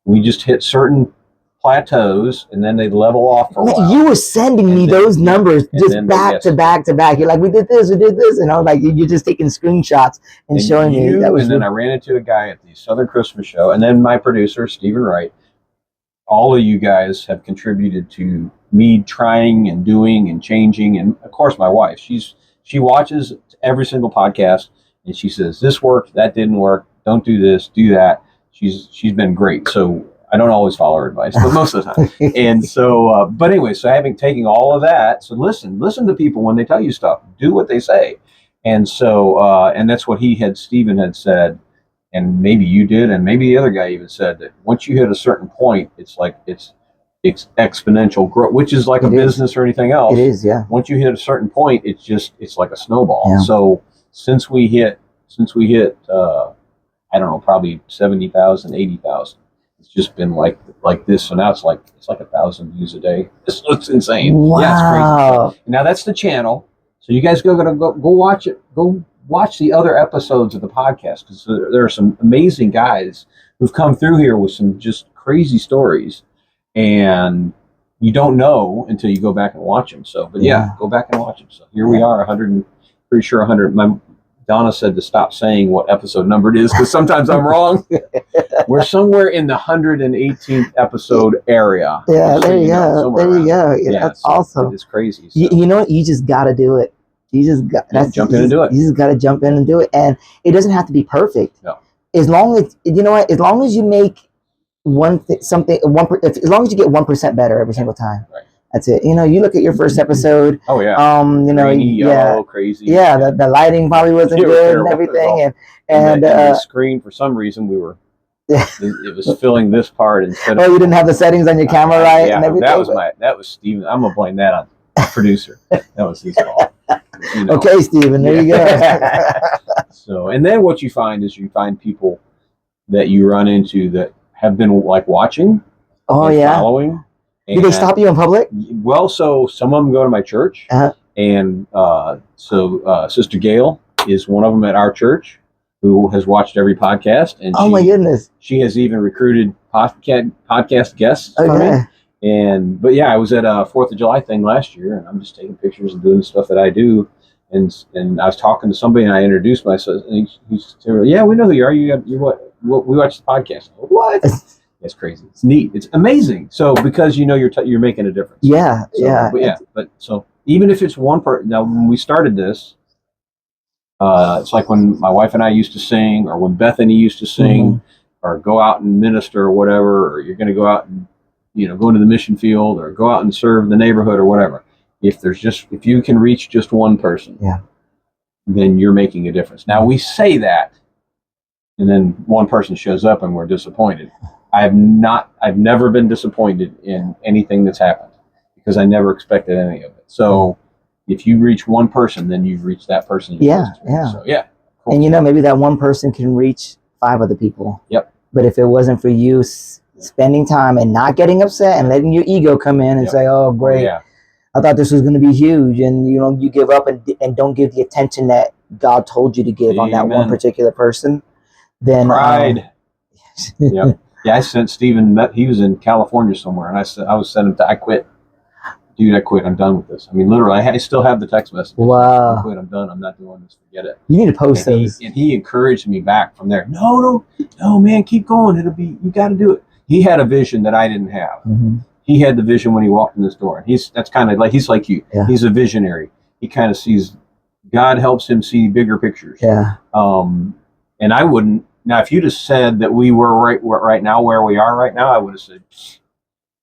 [SPEAKER 2] We just hit certain plateaus, and then they level off for a while.
[SPEAKER 3] You were sending me those numbers just back to back to back. You're like, we did this, and I was like, you're just taking screenshots and showing me. That was.
[SPEAKER 2] And then I ran into a guy at the Southern Christmas Show, and then my producer Stephen Wright. All of you guys have contributed to me trying and doing and changing, and of course my wife. She watches every single podcast, and she says this worked, that didn't work, don't do this, do that. She's been great. So I don't always follow her advice, but most of the time. And so, but anyway, so having taken all of that, so listen to people when they tell you stuff, do what they say. And so, and that's what Stephen had said, and maybe you did, and maybe the other guy even said that once you hit a certain point, it's like, it's exponential growth, which is like a business or anything else.
[SPEAKER 3] It is, yeah.
[SPEAKER 2] Once you hit a certain point, it's like a snowball.
[SPEAKER 3] Yeah.
[SPEAKER 2] So since we hit, I don't know, probably 70,000, 80,000. It's just been like this. So now it's like 1,000 views a day. It's insane.
[SPEAKER 3] Wow.
[SPEAKER 2] Yeah, it's crazy. Now that's the channel. So you guys go watch it. Go watch the other episodes of the podcast, because there are some amazing guys who've come through here with some just crazy stories, and you don't know until you go back and watch them. So, but yeah, go back and watch them. So here we are, 100. Pretty sure 100. Donna said to stop saying what episode number it is, because sometimes I'm wrong. We're somewhere in the 118th episode area.
[SPEAKER 3] Yeah, there you go. There you go. Yeah, that's awesome.
[SPEAKER 2] It's crazy. So.
[SPEAKER 3] You know what? You just got to do it. You just got
[SPEAKER 2] jump in and do it.
[SPEAKER 3] You just got to jump in and do it, and it doesn't have to be perfect.
[SPEAKER 2] No.
[SPEAKER 3] As long as as long as you make as long as you get 1% better every single time.
[SPEAKER 2] Right.
[SPEAKER 3] That's it. You know, you look at your first episode.
[SPEAKER 2] Oh yeah.
[SPEAKER 3] Grainy,
[SPEAKER 2] yellow, crazy.
[SPEAKER 3] Yeah, the lighting probably wasn't good and everything, and
[SPEAKER 2] the screen, for some reason it was filling this part instead of.
[SPEAKER 3] Oh, you didn't have the settings on your camera right and everything.
[SPEAKER 2] That was Steven. I'm gonna blame that on the producer. That was his fault. You know.
[SPEAKER 3] Okay, Steven, there you go.
[SPEAKER 2] So, and then what you find is people that you run into that have been like watching.
[SPEAKER 3] Oh yeah.
[SPEAKER 2] Following.
[SPEAKER 3] Do they stop you in public?
[SPEAKER 2] Well, so some of them go to my church, and so Sister Gail is one of them at our church, who has watched every podcast, and
[SPEAKER 3] my goodness,
[SPEAKER 2] she has even recruited podcast guests for me. But yeah, I was at a 4th of July thing last year, and I'm just taking pictures and doing the stuff that I do. And I was talking to somebody, and I introduced myself, and he said, "Yeah, we know who you are. You what? We watch the podcast." Like, what? It's crazy. It's neat. It's amazing. So because you're making a difference.
[SPEAKER 3] Yeah,
[SPEAKER 2] so, But so even if it's one person. Now, when we started this, it's like when my wife and I used to sing, or when Bethany used to sing, or go out and minister or whatever, or you're going to go out and go into the mission field, or go out and serve the neighborhood or whatever. If you can reach just one person, then you're making a difference. Now we say that, and then one person shows up and we're disappointed. I've never been disappointed in anything that's happened, because I never expected any of it. So if you reach one person, then you've reached that person. So cool.
[SPEAKER 3] And maybe that one person can reach 5 other people.
[SPEAKER 2] Yep.
[SPEAKER 3] But if it wasn't for you spending time and not getting upset and letting your ego come in and say, "Oh, great, I thought this was going to be huge," and you give up and don't give the attention that God told you to give on that one particular person, then
[SPEAKER 2] pride. Yep. Yeah, I sent Steven, he was in California somewhere, and I was sent him I quit. Dude, I quit. I'm done with this. I mean, literally, I still have the text message.
[SPEAKER 3] Wow.
[SPEAKER 2] I quit. I'm done. I'm not doing this. Forget it.
[SPEAKER 3] You need to post those.
[SPEAKER 2] And he encouraged me back from there. No, man, keep going. You got to do it. He had a vision that I didn't have. Mm-hmm. He had the vision when he walked in this door. That's kind of like, he's like you. Yeah. He's a visionary. He kind of sees, God helps him see bigger pictures.
[SPEAKER 3] Yeah.
[SPEAKER 2] And I wouldn't. Now, if you'd have said that we were right now where we are right now, I would have said,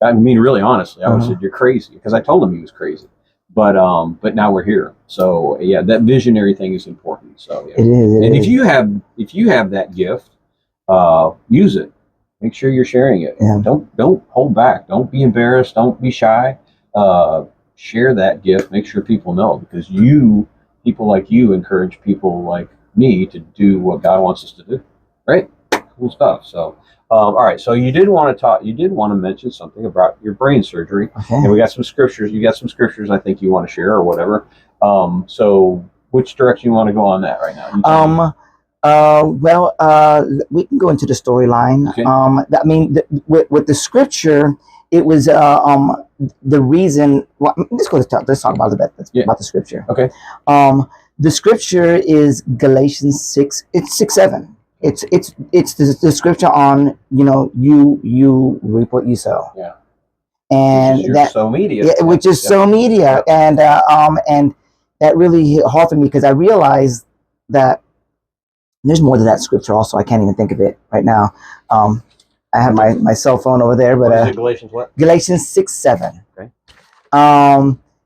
[SPEAKER 2] I mean, really honestly, I would have said, you're crazy, because I told him he was crazy. But now we're here. So yeah, that visionary thing is important. So yeah.
[SPEAKER 3] It is.
[SPEAKER 2] And if you have that gift, use it. Make sure you're sharing it.
[SPEAKER 3] Yeah.
[SPEAKER 2] Don't hold back. Don't be embarrassed. Don't be shy. share that gift. Make sure people know, because people like you encourage people like me to do what God wants us to do. Right? Cool stuff. So, all right. So you did want to mention something about your brain surgery, and we got some scriptures. You got some scriptures I think you want to share or whatever. So which direction you want to go on that right now?
[SPEAKER 3] We can go into the storyline.
[SPEAKER 2] Okay.
[SPEAKER 3] I mean, with the scripture, it was the reason. Well, let's talk about about the scripture.
[SPEAKER 2] Okay.
[SPEAKER 3] The scripture is Galatians 6. It's 6:7. It's the scripture on, you reap what you sow.
[SPEAKER 2] Yeah.
[SPEAKER 3] And
[SPEAKER 2] which is your so media.
[SPEAKER 3] Yeah, which is so media, and that really hit hard for me, because I realized that there's more to that scripture also. I can't even think of it right now. I have my cell phone over there, but
[SPEAKER 2] what is it, Galatians what?
[SPEAKER 3] Galatians 6:7.
[SPEAKER 2] Okay.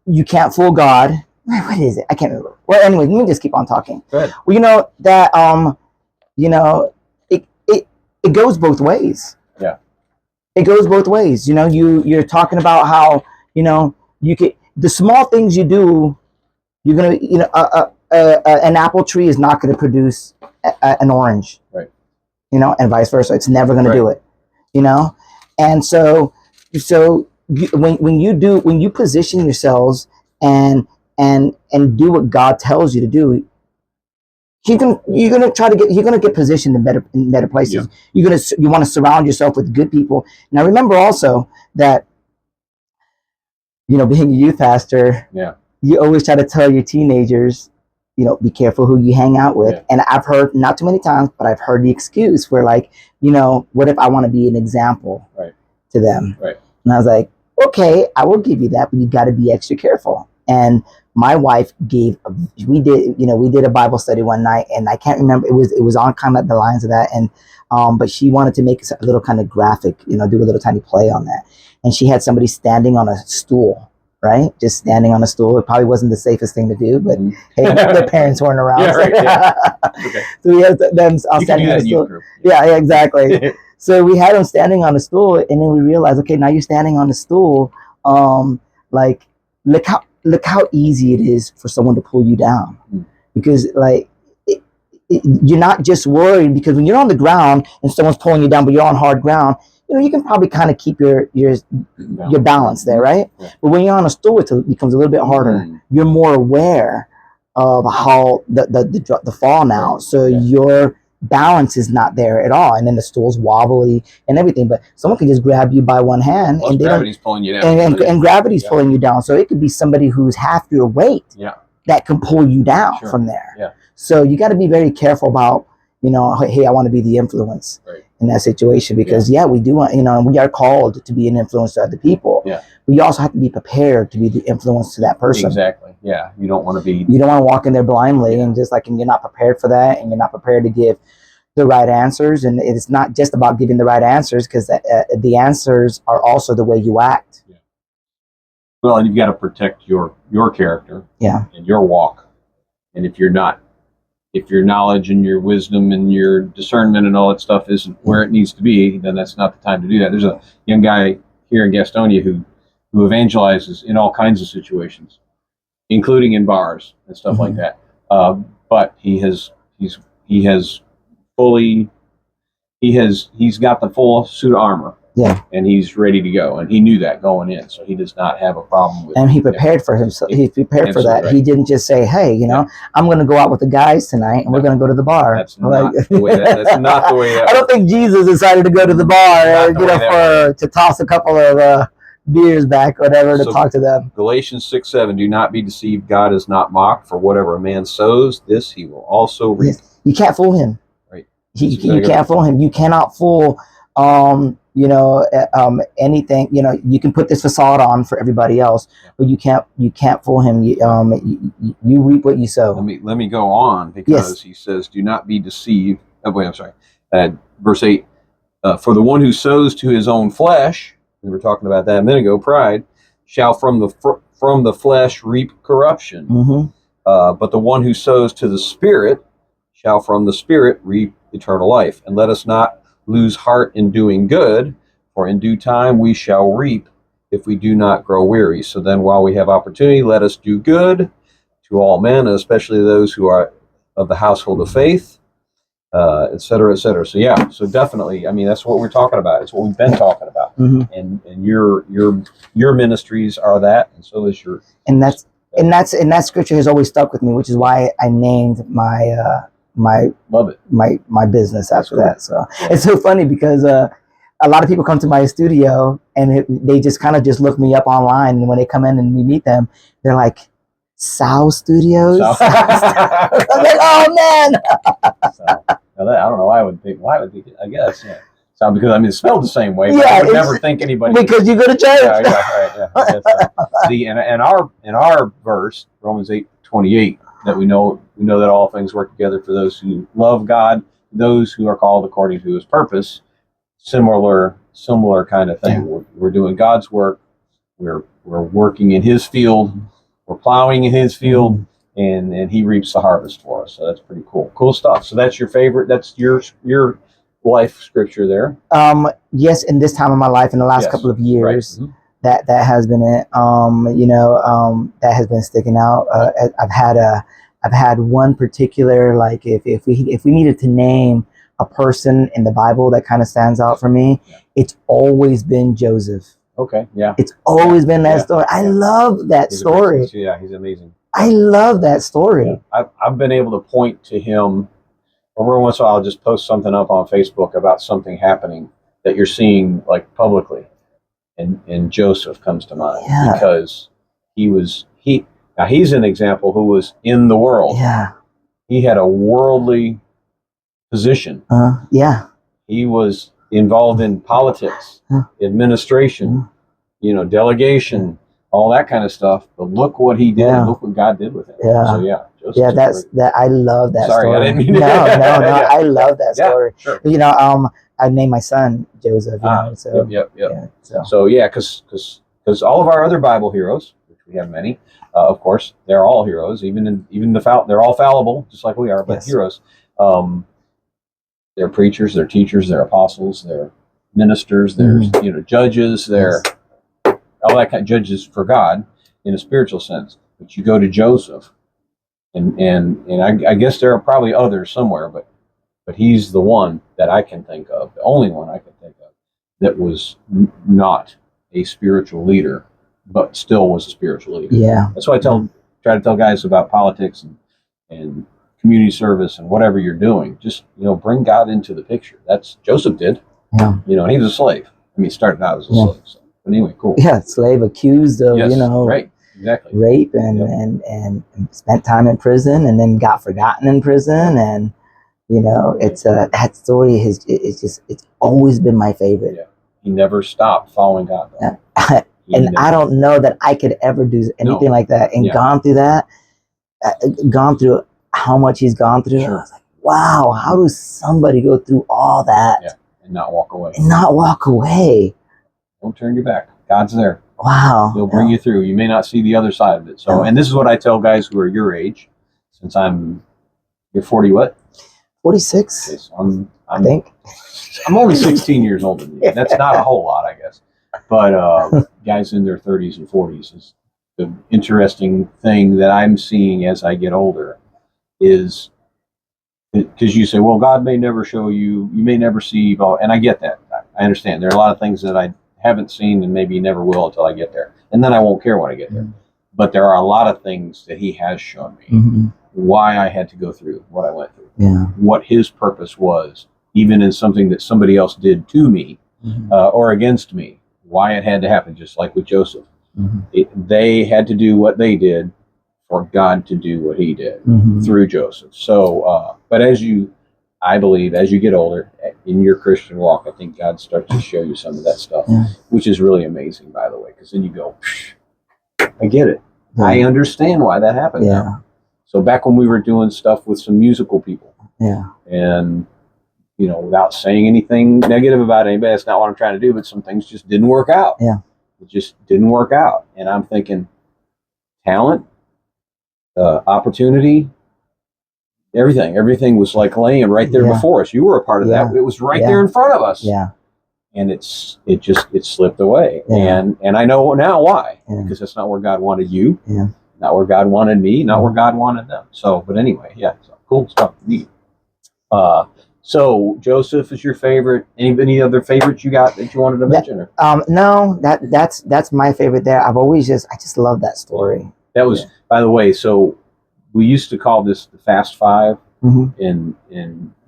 [SPEAKER 3] You can't fool God. What is it? I can't remember. Well, anyway, let me just keep on talking.
[SPEAKER 2] Go ahead.
[SPEAKER 3] Well, it goes both ways.
[SPEAKER 2] Yeah.
[SPEAKER 3] It goes both ways. You're talking about how, you can, the small things you do, you're gonna, an apple tree is not going to produce an orange.
[SPEAKER 2] Right.
[SPEAKER 3] And vice versa. It's never going to do it. And so when you position yourselves and do what God tells you to do, you're gonna get positioned in better places.
[SPEAKER 2] Yeah.
[SPEAKER 3] You want to surround yourself with good people. Now remember also that, being a youth pastor, you always try to tell your teenagers, be careful who you hang out with.
[SPEAKER 2] Yeah.
[SPEAKER 3] And I've heard, not too many times, but I've heard the excuse where, like, what if I want to be an example to them?
[SPEAKER 2] Right.
[SPEAKER 3] And I was like, okay, I will give you that, but you got to be extra careful. And my wife we did a Bible study one night, and I can't remember, it was on kind of the lines of that, and but she wanted to make a little kind of graphic, do a little tiny play on that. And she had somebody standing on a stool, right? Just standing on a stool. It probably wasn't the safest thing to do, but hey, their parents weren't around.
[SPEAKER 2] Yeah, right, okay.
[SPEAKER 3] So we had them standing on a stool. Yeah, exactly. So we had them standing on a stool, and then we realized, okay, now you're standing on the stool. Like, look how easy it is for someone to pull you down, because like you're not just worried, because when you're on the ground and someone's pulling you down, but you're on hard ground, you can probably kind of keep your balance there, right? Yeah. But when you're on a stool, it becomes a little bit harder. You're more aware of how the fall now, so your balance is not there at all, and then the stool's wobbly and everything. But someone can just grab you by one hand, and
[SPEAKER 2] gravity's pulling you down,
[SPEAKER 3] and gravity's pulling you down. So it could be somebody who's half your weight that can pull you down from there.
[SPEAKER 2] Yeah.
[SPEAKER 3] So you got to be very careful about, hey, I want to be the influence in that situation, because we do want, and we are called to be an influence to other people.
[SPEAKER 2] Yeah.
[SPEAKER 3] But you also have to be prepared to be the influence to that person.
[SPEAKER 2] Exactly. Yeah. You don't want to
[SPEAKER 3] walk in there blindly and and you're not prepared for that, and you're not prepared to give the right answers. And it's not just about giving the right answers, because the answers are also the way you act.
[SPEAKER 2] Yeah. Well, and you've got to protect your character.
[SPEAKER 3] Yeah.
[SPEAKER 2] And your walk. And if your knowledge and your wisdom and your discernment and all that stuff isn't where it needs to be, then that's not the time to do that. There's a young guy here in Gastonia who evangelizes in all kinds of situations, including in bars and stuff like that. But he's got the full suit of armor.
[SPEAKER 3] Yeah.
[SPEAKER 2] And he's ready to go. And he knew that going in. So he does not have a problem with it.
[SPEAKER 3] And he prepared for himself. He prepared for that.
[SPEAKER 2] Right.
[SPEAKER 3] He didn't just say, hey, I'm going to go out with the guys tonight, and we're going to go to the bar.
[SPEAKER 2] That's not the way that's not the way that
[SPEAKER 3] I don't think Jesus decided to go to the bar, to toss a couple of beers back, whatever, to talk to them.
[SPEAKER 2] Galatians 6:7, do not be deceived. God is not mocked, for whatever a man sows, this he will also reap.
[SPEAKER 3] Yes. You can't fool him.
[SPEAKER 2] Right.
[SPEAKER 3] You can't fool him. You cannot fool anything. You can put this facade on for everybody else, but you can't fool him. You reap what you sow.
[SPEAKER 2] Let me go on, because he says, do not be deceived. Oh wait, I'm sorry. Verse 8, for the one who sows to his own flesh, we were talking about that a minute ago, pride, shall from the flesh reap corruption. But the one who sows to the Spirit shall from the Spirit reap eternal life. And let us not lose heart in doing good, for in due time we shall reap if we do not grow weary. So then while we have opportunity, let us do good to all men, especially those who are of the household of faith, et cetera, et cetera. So yeah, so definitely, I mean, that's what we're talking about. It's what we've been talking about. And your ministries are that, and so is your.
[SPEAKER 3] And that scripture has always stuck with me, which is why I named my
[SPEAKER 2] Love it.
[SPEAKER 3] my business after that. So it's so funny because a lot of people come to my studio and they just kind of just look me up online, and when they come in and we meet them, they're like, Sal Studios. I'm like, oh man.
[SPEAKER 2] I don't know why I would think. I guess. Yeah. So because I mean, it's spelled the same way. But
[SPEAKER 3] Yeah,
[SPEAKER 2] I would never think anybody.
[SPEAKER 3] Because you go to church.
[SPEAKER 2] Yeah, right. Yeah. I guess so. See, and our verse, Romans 8:28, that we know that all things work together for those who love God, those who are called according to His purpose. Similar kind of thing. Yeah. We're doing God's work. We're working in His field. We're plowing in His field. And He reaps the harvest for us. So that's pretty cool. Cool stuff. So that's your favorite. That's your life scripture there.
[SPEAKER 3] Yes, in this time of my life, in the last couple of years, that has been it. That has been sticking out. I've had one particular, like if we needed to name a person in the Bible that kind of stands out for me, it's always been Joseph.
[SPEAKER 2] Okay. Yeah.
[SPEAKER 3] It's always been that story. I love that story.
[SPEAKER 2] Yeah, he's amazing.
[SPEAKER 3] I love that story.
[SPEAKER 2] Yeah. I've been able to point to him. Every once in a while, I'll just post something up on Facebook about something happening that you're seeing like publicly, and Joseph comes to mind because he's an example who was in the world.
[SPEAKER 3] Yeah,
[SPEAKER 2] he had a worldly position. He was involved in politics, administration, delegation. All that kind of stuff, but look what he did. Look what God did with him. So Joseph,
[SPEAKER 3] I love that story.
[SPEAKER 2] Sorry, I didn't mean to.
[SPEAKER 3] No, I love that story.
[SPEAKER 2] Sure.
[SPEAKER 3] I named my son Joseph.
[SPEAKER 2] Because all of our other Bible heroes, which we have many, of course, they're all heroes. They're all fallible, just like we are, but heroes. They're preachers, they're teachers, they're apostles, they're ministers, they're judges, they're all that kind of judges for God in a spiritual sense. But you go to Joseph, and I guess there are probably others somewhere, but he's the one that I can think of, the only one I can think of that was not a spiritual leader, but still was a spiritual leader.
[SPEAKER 3] Yeah,
[SPEAKER 2] that's why I try to tell guys about politics and community service and whatever you're doing. Just bring God into the picture. That's Joseph did.
[SPEAKER 3] Yeah,
[SPEAKER 2] and he was a slave. I mean, he started out as a slave. So. But anyway, cool.
[SPEAKER 3] Yeah, slave accused of
[SPEAKER 2] right, exactly,
[SPEAKER 3] rape and spent time in prison and then got forgotten in prison, and it's that story it's always been my favorite.
[SPEAKER 2] Yeah, he never stopped following God.
[SPEAKER 3] I don't know that I could ever do anything like that, and gone through how much he's gone through.
[SPEAKER 2] Sure.
[SPEAKER 3] I was like, wow, how does somebody go through all that
[SPEAKER 2] and not walk away? Don't turn your back. God's there.
[SPEAKER 3] Wow.
[SPEAKER 2] He'll bring you through. You may not see the other side of it. So, and this is what I tell guys who are your age, since you're 40 what?
[SPEAKER 3] 46.
[SPEAKER 2] Okay, so
[SPEAKER 3] I think.
[SPEAKER 2] I'm only 16 years older than you. That's not a whole lot, I guess. But guys in their 30s and 40s is the interesting thing that I'm seeing as I get older is because you say, well, God may never show you, you may never see, and I get that. I understand. There are a lot of things that I haven't seen and maybe never will until I get there. And then I won't care when I get there. But there are a lot of things that he has shown me, why I had to go through what I went through, what his purpose was, even in something that somebody else did to me or against me, why it had to happen, just like with Joseph. They had to do what they did for God to do what he did through Joseph. So, but I believe as you get older in your Christian walk, I think God starts to show you some of that stuff, which is really amazing, by the way, because then you go, I get it. I understand why that happened now. So back when we were doing stuff with some musical people, and without saying anything negative about anybody, that's not what I'm trying to do, but some things just didn't work out. It just didn't work out. And I'm thinking talent, opportunity, everything was like laying right there before us. You were a part of that. It was right there in front of us. and it slipped away.
[SPEAKER 3] Yeah.
[SPEAKER 2] And I know now why,
[SPEAKER 3] Yeah.
[SPEAKER 2] because that's not where God wanted you,
[SPEAKER 3] Yeah.
[SPEAKER 2] not where God wanted me, not where God wanted them. So, but anyway, yeah, so cool stuff. Neat. So Joseph is your favorite. Any other favorites you got that you wanted to mention? Or?
[SPEAKER 3] No, that's my favorite there. I just love that story.
[SPEAKER 2] That was, by the way, so we used to call this the Fast Five, and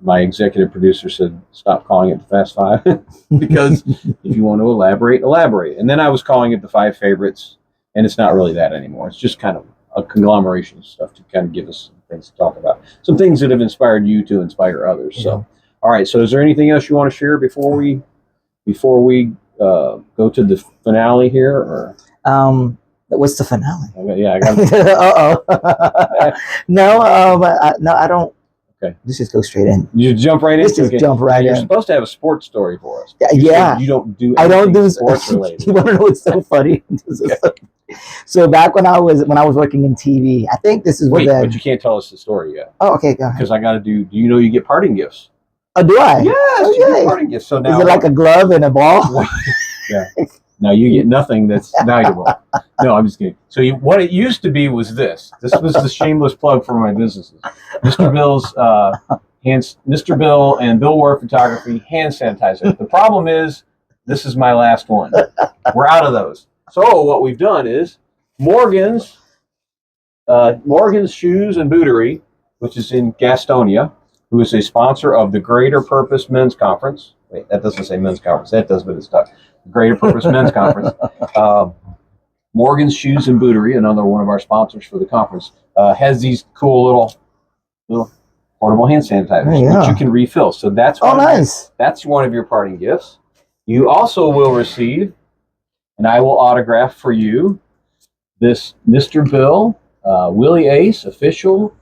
[SPEAKER 2] my executive producer said, stop calling it the Fast Five, because if you want to elaborate. And then I was calling it the Five Favorites, and it's not really that anymore. It's just kind of a conglomeration of stuff to kind of give us some things to talk about. Some things that have inspired you to inspire others. Yeah. So, all right. So is there anything else you want to share before we go to the finale here? Or
[SPEAKER 3] what's the finale?
[SPEAKER 2] Yeah, I got
[SPEAKER 3] No, I don't.
[SPEAKER 2] Okay.
[SPEAKER 3] Let's just go straight in.
[SPEAKER 2] You jump right into it.
[SPEAKER 3] Jump right in.
[SPEAKER 2] You're supposed to have a sports story for us.
[SPEAKER 3] Yeah.
[SPEAKER 2] You don't do
[SPEAKER 3] I don't do
[SPEAKER 2] sports related.
[SPEAKER 3] You want to know what's so funny? Okay. So back when I was working in TV, I think this is
[SPEAKER 2] but you can't tell us the story yet.
[SPEAKER 3] Oh, okay, go ahead.
[SPEAKER 2] Because I got to do. Do you know you get parting gifts?
[SPEAKER 3] Oh, do I?
[SPEAKER 2] Yes, you get parting gifts. So now
[SPEAKER 3] is it like a glove and a ball?
[SPEAKER 2] Yeah. Now you get nothing that's valuable. No, I'm just kidding. So what it used to be was this. This was the shameless plug for my businesses. Mr. Bill and Bill Ward Photography hand sanitizer. The problem is, this is my last one. We're out of those. So what we've done is Morgan's Shoes and Bootery, which is in Gastonia, who is a sponsor of the Greater Purpose Men's Conference. Wait, that doesn't say men's conference. That does, but it's stuck. Greater Purpose Men's Conference. Morgan's Shoes and Bootery, another one of our sponsors for the conference, has these cool little portable hand sanitizers, which you can refill. So that's nice. That's one of your parting gifts. You also will receive, and I will autograph for you, this Mr. Bill Willy Ace official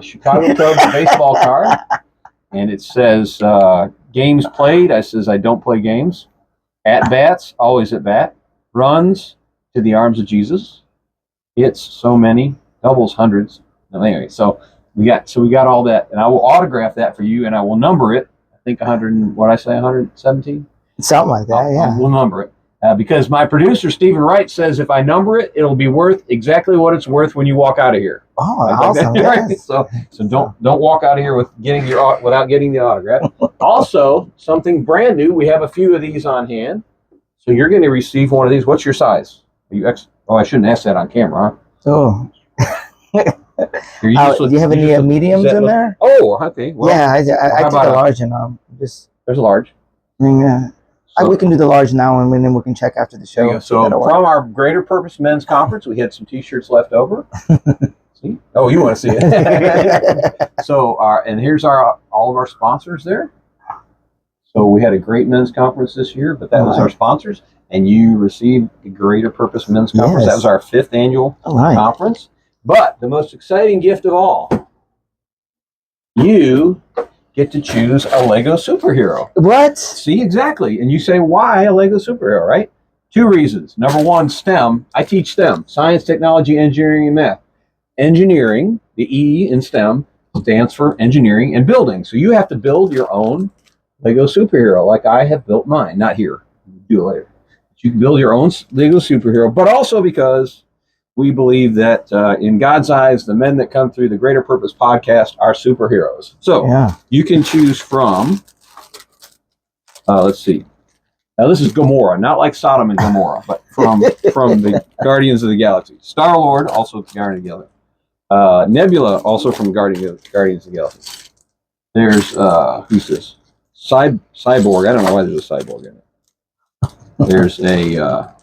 [SPEAKER 2] Chicago Cubs baseball card, and it says games played. I says I don't play games. At bats, always at bat. Runs to the arms of Jesus. Hits so many, doubles hundreds. Anyway, so we got all that, and I will autograph that for you, and I will number it. I think 117.
[SPEAKER 3] Something like that. Yeah.
[SPEAKER 2] We'll number it because my producer Stephen Wright says if I number it, it'll be worth exactly what it's worth when you walk out of here.
[SPEAKER 3] Oh, awesome! Yes.
[SPEAKER 2] So don't walk out of here without getting the autograph. Also, something brand new. We have a few of these on hand, so you're going to receive one of these. What's your size? Are you I shouldn't ask that on camera. Huh?
[SPEAKER 3] Oh. Do you have any mediums in there?
[SPEAKER 2] Oh, okay. Well,
[SPEAKER 3] yeah, I take a large, and
[SPEAKER 2] there's a large.
[SPEAKER 3] Yeah. So, we can do the large now, and then we can check after the show.
[SPEAKER 2] So from our Greater Purpose Men's Conference, we had some T-shirts left over. See? Oh, you want to see it? So, and here's all of our sponsors there. So we had a great men's conference this year, but that was our sponsors, and you received the Greater Purpose Men's Conference. Yes. That was our 5th annual conference. But the most exciting gift of all, you get to choose a Lego superhero.
[SPEAKER 3] What?
[SPEAKER 2] See, exactly. And you say, why a Lego superhero, right? 2 reasons. Number 1, STEM. I teach STEM, science, technology, engineering, and math. Engineering, the E in STEM, stands for engineering and building. So you have to build your own Lego superhero, like I have built mine. Not here. Do it later. But you can build your own Lego superhero, but also because we believe that in God's eyes, the men that come through the Greater Purpose podcast are superheroes. So you can choose from, let's see. Now this is Gomorrah, not like Sodom and Gomorrah, but from the Guardians of the Galaxy. Star-Lord, also Guardian of the Galaxy. Nebula, also from Guardians of the Galaxy. There's, who's this? Cyborg. I don't know why there's a cyborg in it. There's a,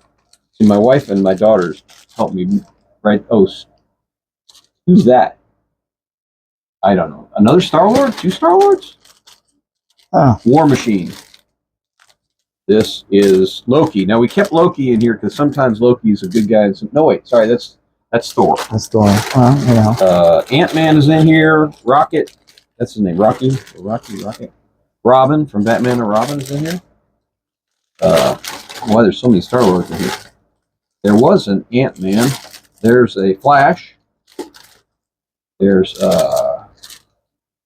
[SPEAKER 2] see, my wife and my daughters helped me write. Oh, who's that? I don't know. Another Star-Lord? 2 Star-Lords? War Machine. This is Loki. Now we kept Loki in here because sometimes Loki is a good guy. No, wait, sorry, that's Thor.
[SPEAKER 3] That's Thor.
[SPEAKER 2] Ant-Man is in here. Rocket. That's his name. Rocket. Robin from Batman and Robin is in here. Why there's so many Star-Lords in here? There was an Ant-Man. There's a Flash. There's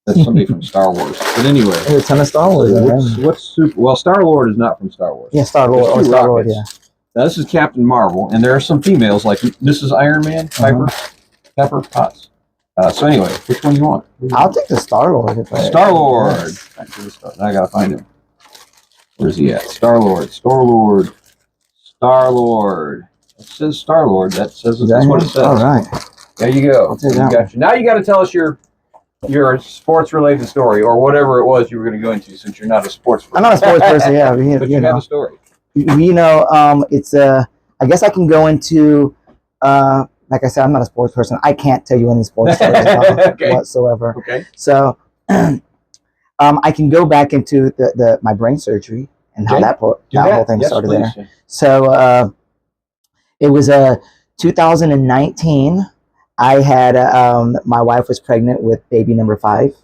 [SPEAKER 2] That's somebody from Star Wars. But anyway,
[SPEAKER 3] There's a ton of Star Wars.
[SPEAKER 2] what's super? Well, Star Lord is not from Star Wars.
[SPEAKER 3] Yeah, Star Lord or Star Lord. Yeah.
[SPEAKER 2] Now this is Captain Marvel, and there are some females like Mrs. Iron Man, Pepper Potts. So anyway, which one do you want?
[SPEAKER 3] I'll take the Star Lord.
[SPEAKER 2] Star Lord. I gotta find him. Where's he at? Star Lord. Star Lord. Star Lord. It says Star Lord. That says that's what it says.
[SPEAKER 3] All right.
[SPEAKER 2] There you go. Now you got to tell us your sports related story or whatever it was you were going to go into, since you're not a sports person.
[SPEAKER 3] I'm not a sports person. Yeah,
[SPEAKER 2] but you have a story.
[SPEAKER 3] It's I guess I can go into like I said, I'm not a sports person. I can't tell you any sports stories whatsoever.
[SPEAKER 2] Okay.
[SPEAKER 3] So I can go back into my brain surgery and how that whole thing started there. Yeah. So it was 2019. I had my wife was pregnant with baby number 5,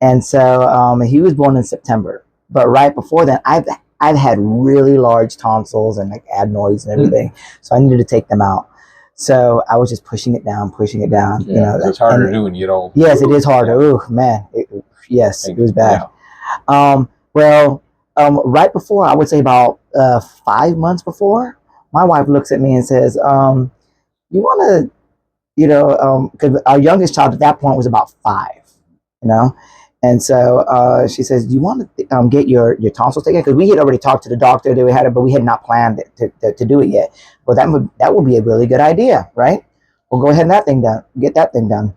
[SPEAKER 3] and so he was born in September. But right before that, I've had really large tonsils and like adenoids and everything, so I needed to take them out. So I was just pushing it down.
[SPEAKER 2] Yeah, you know, it's harder to do when you get old.
[SPEAKER 3] Yes, it is harder. Oh man, it was bad.
[SPEAKER 2] Yeah.
[SPEAKER 3] Right before, I would say about 5 months before, my wife looks at me and says, "You want to?" Because our youngest child at that point was about 5, and so she says, "Do you want to get your tonsils taken?" Because we had already talked to the doctor that we had it, but we had not planned to do it yet. Well, that would be a really good idea, right? We'll go ahead and get that thing done.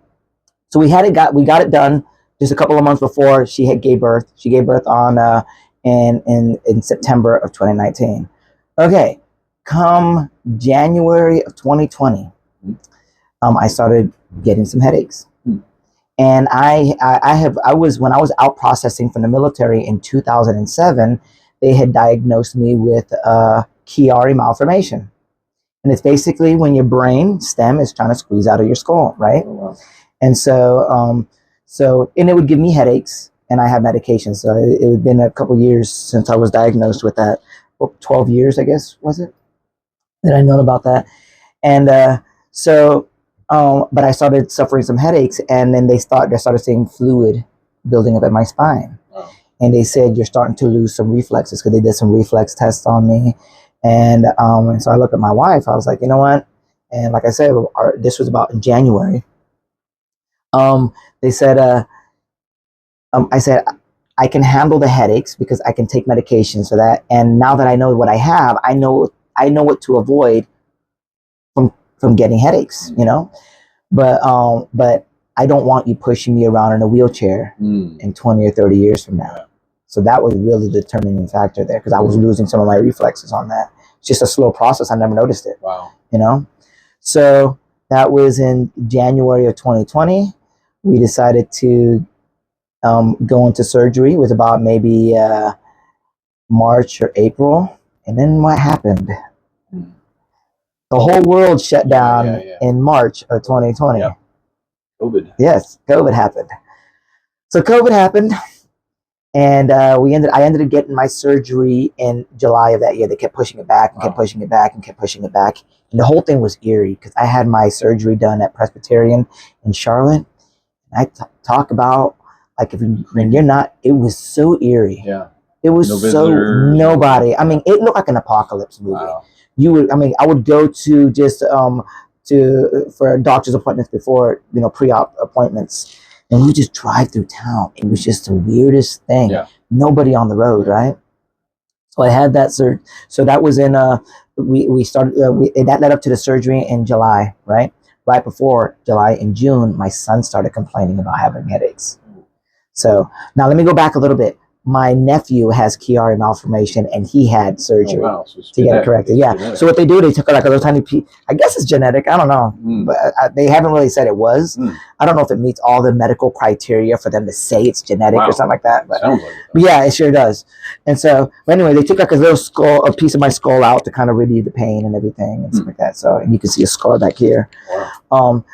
[SPEAKER 3] So we got it done just a couple of months before she gave birth. She gave birth on in September of 2019. Okay, come January of 2020. I started getting some headaches, and when I was out processing from the military in 2007, they had diagnosed me with Chiari malformation, and it's basically when your brain stem is trying to squeeze out of your skull, right?
[SPEAKER 2] Oh, wow.
[SPEAKER 3] And so and it would give me headaches, and I had medication. So it had been a couple years since I was diagnosed with that. 12 years, I guess, was it, that I known about that, and but I started suffering some headaches, and then they started seeing fluid building up at my spine.
[SPEAKER 2] Wow.
[SPEAKER 3] And they said, "You're starting to lose some reflexes," because they did some reflex tests on me. And so I looked at my wife. I was like, you know what? And like I said, this was about in January. They said, I said, I can handle the headaches because I can take medications for that. And now that I know what I have, I know what to avoid from getting headaches, but I don't want you pushing me around in a wheelchair in 20 or 30 years from now. So that was really the determining factor there, because I was losing some of my reflexes on that. It's just a slow process. I never noticed it.
[SPEAKER 2] Wow.
[SPEAKER 3] So that was in January of 2020. We decided to go into surgery. It was about maybe March or April. And then what happened? The whole world shut down in March of 2020.
[SPEAKER 2] Yeah. COVID.
[SPEAKER 3] Yes, COVID happened. So COVID happened, and I ended up getting my surgery in July of that year. They kept pushing it back and kept pushing it back and kept pushing it back. And the whole thing was eerie because I had my surgery done at Presbyterian in Charlotte. And I talk about, like, when you're not, it was so eerie.
[SPEAKER 2] Yeah.
[SPEAKER 3] It was nobody. I mean, it looked like an apocalypse movie.
[SPEAKER 2] Wow.
[SPEAKER 3] I would go to just for doctor's appointments before, pre-op appointments, and we just drive through town. It was just the weirdest thing.
[SPEAKER 2] Yeah.
[SPEAKER 3] Nobody on the road, right? So I had that surgery. So that was in we started that led up to the surgery in July, right? Right before July, in June, my son started complaining about having headaches. So now let me go back a little bit. My nephew has Chiari malformation, and he had surgery to get it corrected. Yeah. So what they do, they took like a little tiny piece. I guess it's genetic. I don't know, but they haven't really said it was. I don't know if it meets all the medical criteria for them to say it's genetic or something like that. But,
[SPEAKER 2] sounds like it.
[SPEAKER 3] But yeah, it sure does. And so, but anyway, they took like a piece of my skull out to kind of relieve the pain and everything and stuff like that. So, and you can see a scar back here.
[SPEAKER 2] Wow.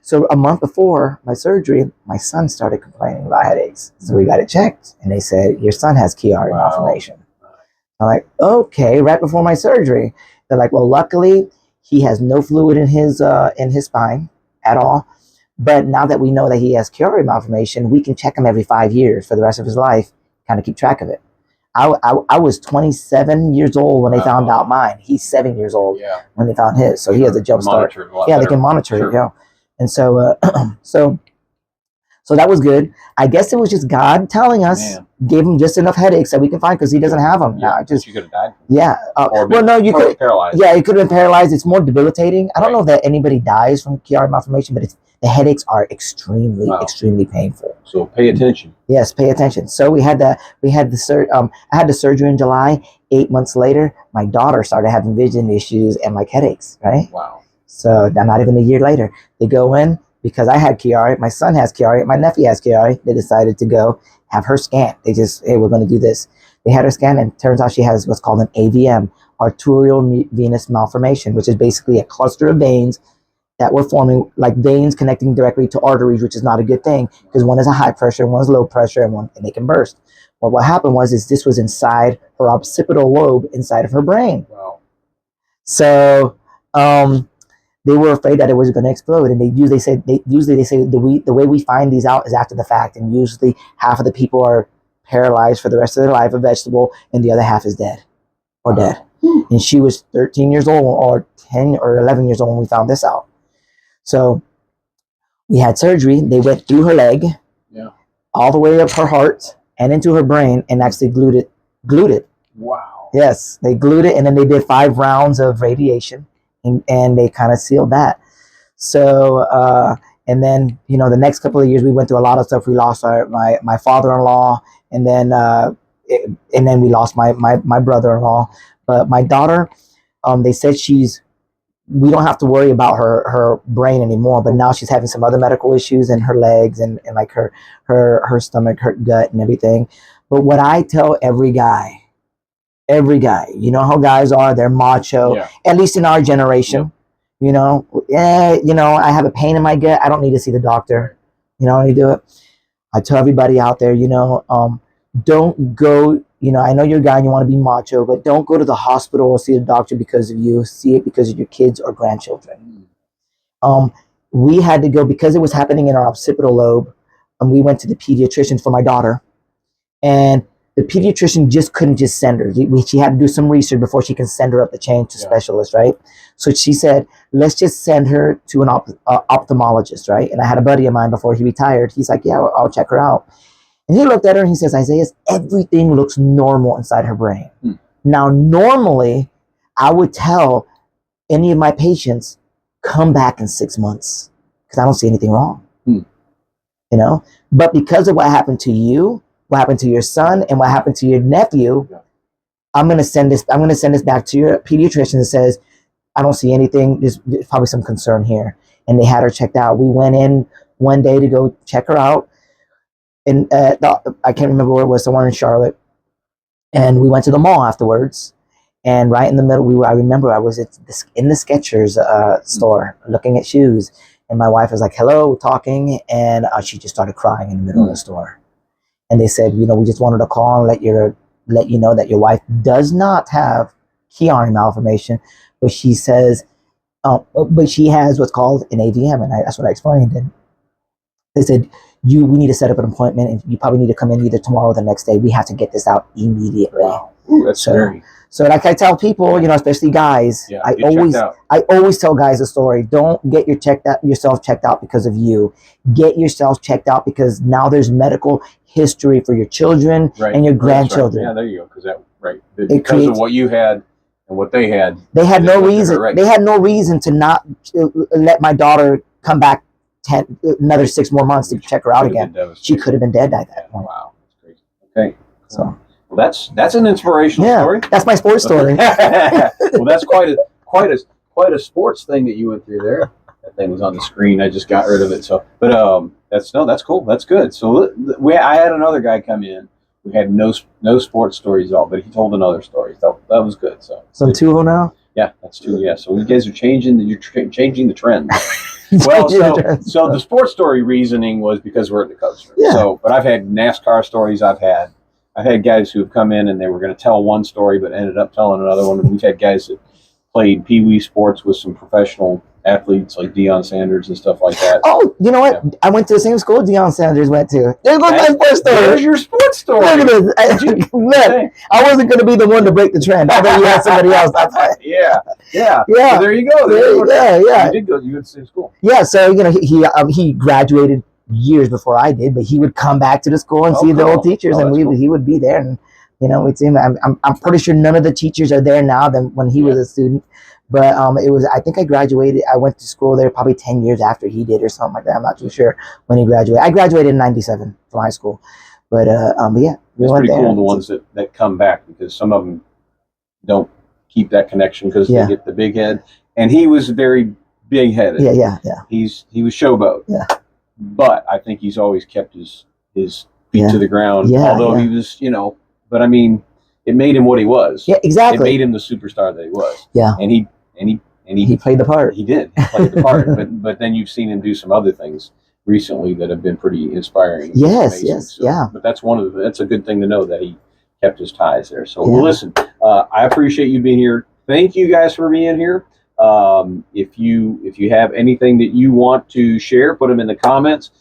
[SPEAKER 3] So a month before my surgery, my son started complaining about headaches. So we got it checked, and they said, your son has Chiari malformation. I'm like, okay, right before my surgery. They're like, well, luckily he has no fluid in his spine at all. But now that we know that he has Chiari malformation, we can check him every 5 years for the rest of his life, kind of keep track of it. I was 27 years old when they found out mine. He's 7 years old when they found his. So he has a jump start. Yeah, they can monitor it. Yeah. And so, so that was good. I guess it was just God telling us, gave him just enough headaches that we can find because he doesn't have them.
[SPEAKER 2] Yeah, you could have died.
[SPEAKER 3] Yeah. Well, no, you could. Paralyzed. Yeah, you could have been paralyzed. It's more debilitating. I don't know that anybody dies from Chiari malformation, but the headaches are extremely, extremely painful.
[SPEAKER 2] So pay attention.
[SPEAKER 3] Yes, pay attention. So I had the surgery in July. 8 months later, my daughter started having vision issues and like headaches. Right.
[SPEAKER 2] Wow.
[SPEAKER 3] So not even a year later, they go in. Because I had Chiari, my son has Chiari, my nephew has Chiari, they decided to go have her scanned. They just, hey, we're going to do this. They had her scanned, and it turns out she has what's called an AVM, arterial venous malformation, which is basically a cluster of veins that were forming, like veins connecting directly to arteries, which is not a good thing, because one is a high pressure, one is low pressure, and they can burst. Well, what happened was this was inside her occipital lobe, inside of her brain.
[SPEAKER 2] Wow.
[SPEAKER 3] So, they were afraid that it was going to explode, and they usually say the way we find these out is after the fact, and usually half of the people are paralyzed for the rest of their life, a vegetable, and the other half is dead or dead. And she was 13 years old or 10 or 11 years old when we found this out. So we had surgery. They went through her leg, all the way up her heart and into her brain, and actually glued it.
[SPEAKER 2] Wow.
[SPEAKER 3] Yes, they glued it, and then they did 5 rounds of radiation. And they kind of sealed that. So, and then, the next couple of years, we went through a lot of stuff. We lost my father-in-law, and then we lost my brother-in-law. But my daughter, they said we don't have to worry about her brain anymore, but now she's having some other medical issues in her legs and like her stomach, her gut and everything. But what I tell every guy, you know how guys are, they're macho, at least in our generation. I have a pain in my gut, I don't need to see the doctor. I do it. I tell everybody out there, don't go, I know you're a guy and you want to be macho, but don't go to the hospital or see the doctor because of you. See it because of your kids or grandchildren. We had to go because it was happening in our occipital lobe, and we went to the pediatrician for my daughter, and the pediatrician just couldn't just send her. She had to do some research before she can send her up the chain to specialists, right? So she said, let's just send her to an ophthalmologist, right? And I had a buddy of mine before he retired. He's like, yeah, I'll check her out. And he looked at her and he says, Isaias, everything looks normal inside her brain. Now, normally, I would tell any of my patients, come back in 6 months because I don't see anything wrong. But because of what happened to you, what happened to your son, and what happened to your nephew, I'm going to send this back to your pediatrician that says, I don't see anything. There's probably some concern here. And they had her checked out. We went in one day to go check her out. And I can't remember where it was, somewhere in Charlotte. And we went to the mall afterwards. And right in the middle, I remember I was in the Skechers store looking at shoes. And my wife was like, hello, talking. And she just started crying in the middle of the store. And they said, we just wanted to call and let you know that your wife does not have Chiari malformation, but she says, but she has what's called an AVM, and that's what I explained. And they said, we need to set up an appointment, and you probably need to come in either tomorrow or the next day. We have to get this out immediately.
[SPEAKER 2] Wow. Ooh, that's scary.
[SPEAKER 3] So like I tell people, especially guys, I always tell guys a story. Don't get yourself checked out because of you. Get yourself checked out because now there's medical history for your children and your grandchildren.
[SPEAKER 2] Right. Yeah, there you go. Because of what you had and what they had.
[SPEAKER 3] They had no reason. They had no reason to not let my daughter come back another 6 more months to check her out again. She could have been dead at that point.
[SPEAKER 2] Wow, that's crazy. Okay,
[SPEAKER 3] so.
[SPEAKER 2] Well, that's an inspirational story.
[SPEAKER 3] That's my sports story.
[SPEAKER 2] Well, that's quite a sports thing that you went through there. That thing was on the screen. I just got rid of it. So, but that's cool. That's good. So I had another guy come in who had no sports stories at all, but he told another story. So that was good. So
[SPEAKER 3] 2 now.
[SPEAKER 2] Yeah, that's 2. Yeah. So you guys are changing. You're changing the trend. Well, so the sports story reasoning was because we're at the Cubs.
[SPEAKER 3] Yeah.
[SPEAKER 2] So, but I've had NASCAR stories. I've had guys who have come in and they were going to tell one story but ended up telling another one. And we've had guys that played Pee Wee sports with some professional athletes like Deion Sanders and stuff like that.
[SPEAKER 3] Oh, you know what?
[SPEAKER 2] Yeah.
[SPEAKER 3] I went to the same school Deion Sanders went to. There goes my sports story.
[SPEAKER 2] There's your sports story.
[SPEAKER 3] Look at this. Look, I wasn't going to be the one to break the trend. I thought you had somebody else. That's why.
[SPEAKER 2] Yeah. So there you go.
[SPEAKER 3] Yeah.
[SPEAKER 2] You did go. You went to the same school.
[SPEAKER 3] Yeah. So he graduated years before I did, but he would come back to the school and see the old teachers, and he would be there, and we'd see him. I'm pretty sure none of the teachers are there now than when he was a student. But it was, I think I graduated, I went to school there probably 10 years after he did or something like that. I'm not too sure when he graduated. I graduated in 97 from high school. But yeah.
[SPEAKER 2] It's pretty cool, the ones that come back, because some of them don't keep that connection because they get the big head. And he was very big-headed.
[SPEAKER 3] Yeah.
[SPEAKER 2] He was showboat.
[SPEAKER 3] Yeah.
[SPEAKER 2] But I think he's always kept his feet to the ground.
[SPEAKER 3] Yeah,
[SPEAKER 2] although he was, but I mean, it made him what he was.
[SPEAKER 3] Yeah, exactly.
[SPEAKER 2] It made him the superstar that he was.
[SPEAKER 3] Yeah.
[SPEAKER 2] And he
[SPEAKER 3] played the part.
[SPEAKER 2] He did. He played the part. But then you've seen him do some other things recently that have been pretty inspiring.
[SPEAKER 3] Yes. So, yeah.
[SPEAKER 2] But that's a good thing to know that he kept his ties there. So well, listen, I appreciate you being here. Thank you guys for being here. If you have anything that you want to share, put them in the comments.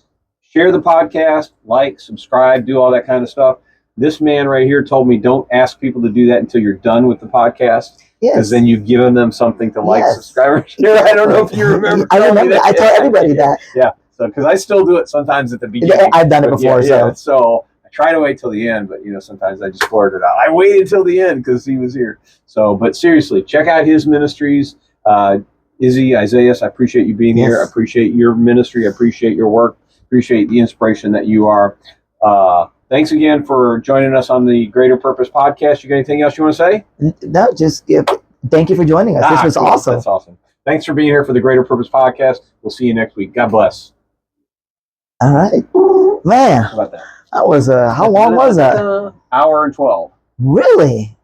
[SPEAKER 2] Share the podcast, like, subscribe, do all that kind of stuff. This man right here told me don't ask people to do that until you're done with the podcast. Because then you've given them something to like, subscribe, or share. I don't know if you remember.
[SPEAKER 3] I remember. I tell everybody that.
[SPEAKER 2] Yeah. So, because I still do it sometimes at the beginning.
[SPEAKER 3] Yeah, I've done it before.
[SPEAKER 2] So I try to wait till the end, but sometimes I just blurt it out. I waited till the end because he was here. So, but seriously, check out his ministries. Izzy, Isaias, I appreciate you being here. I appreciate your ministry. I appreciate your work. Appreciate the inspiration that you are. Thanks again for joining us on the Greater Purpose Podcast. You got anything else you want to say?
[SPEAKER 3] No, just thank you for joining us. This was awesome.
[SPEAKER 2] That's awesome. Thanks for being here for the Greater Purpose Podcast. We'll see you next week. God bless.
[SPEAKER 3] All right. Man.
[SPEAKER 2] How about that?
[SPEAKER 3] That was, how long was that?
[SPEAKER 2] Hour and 12.
[SPEAKER 3] Really?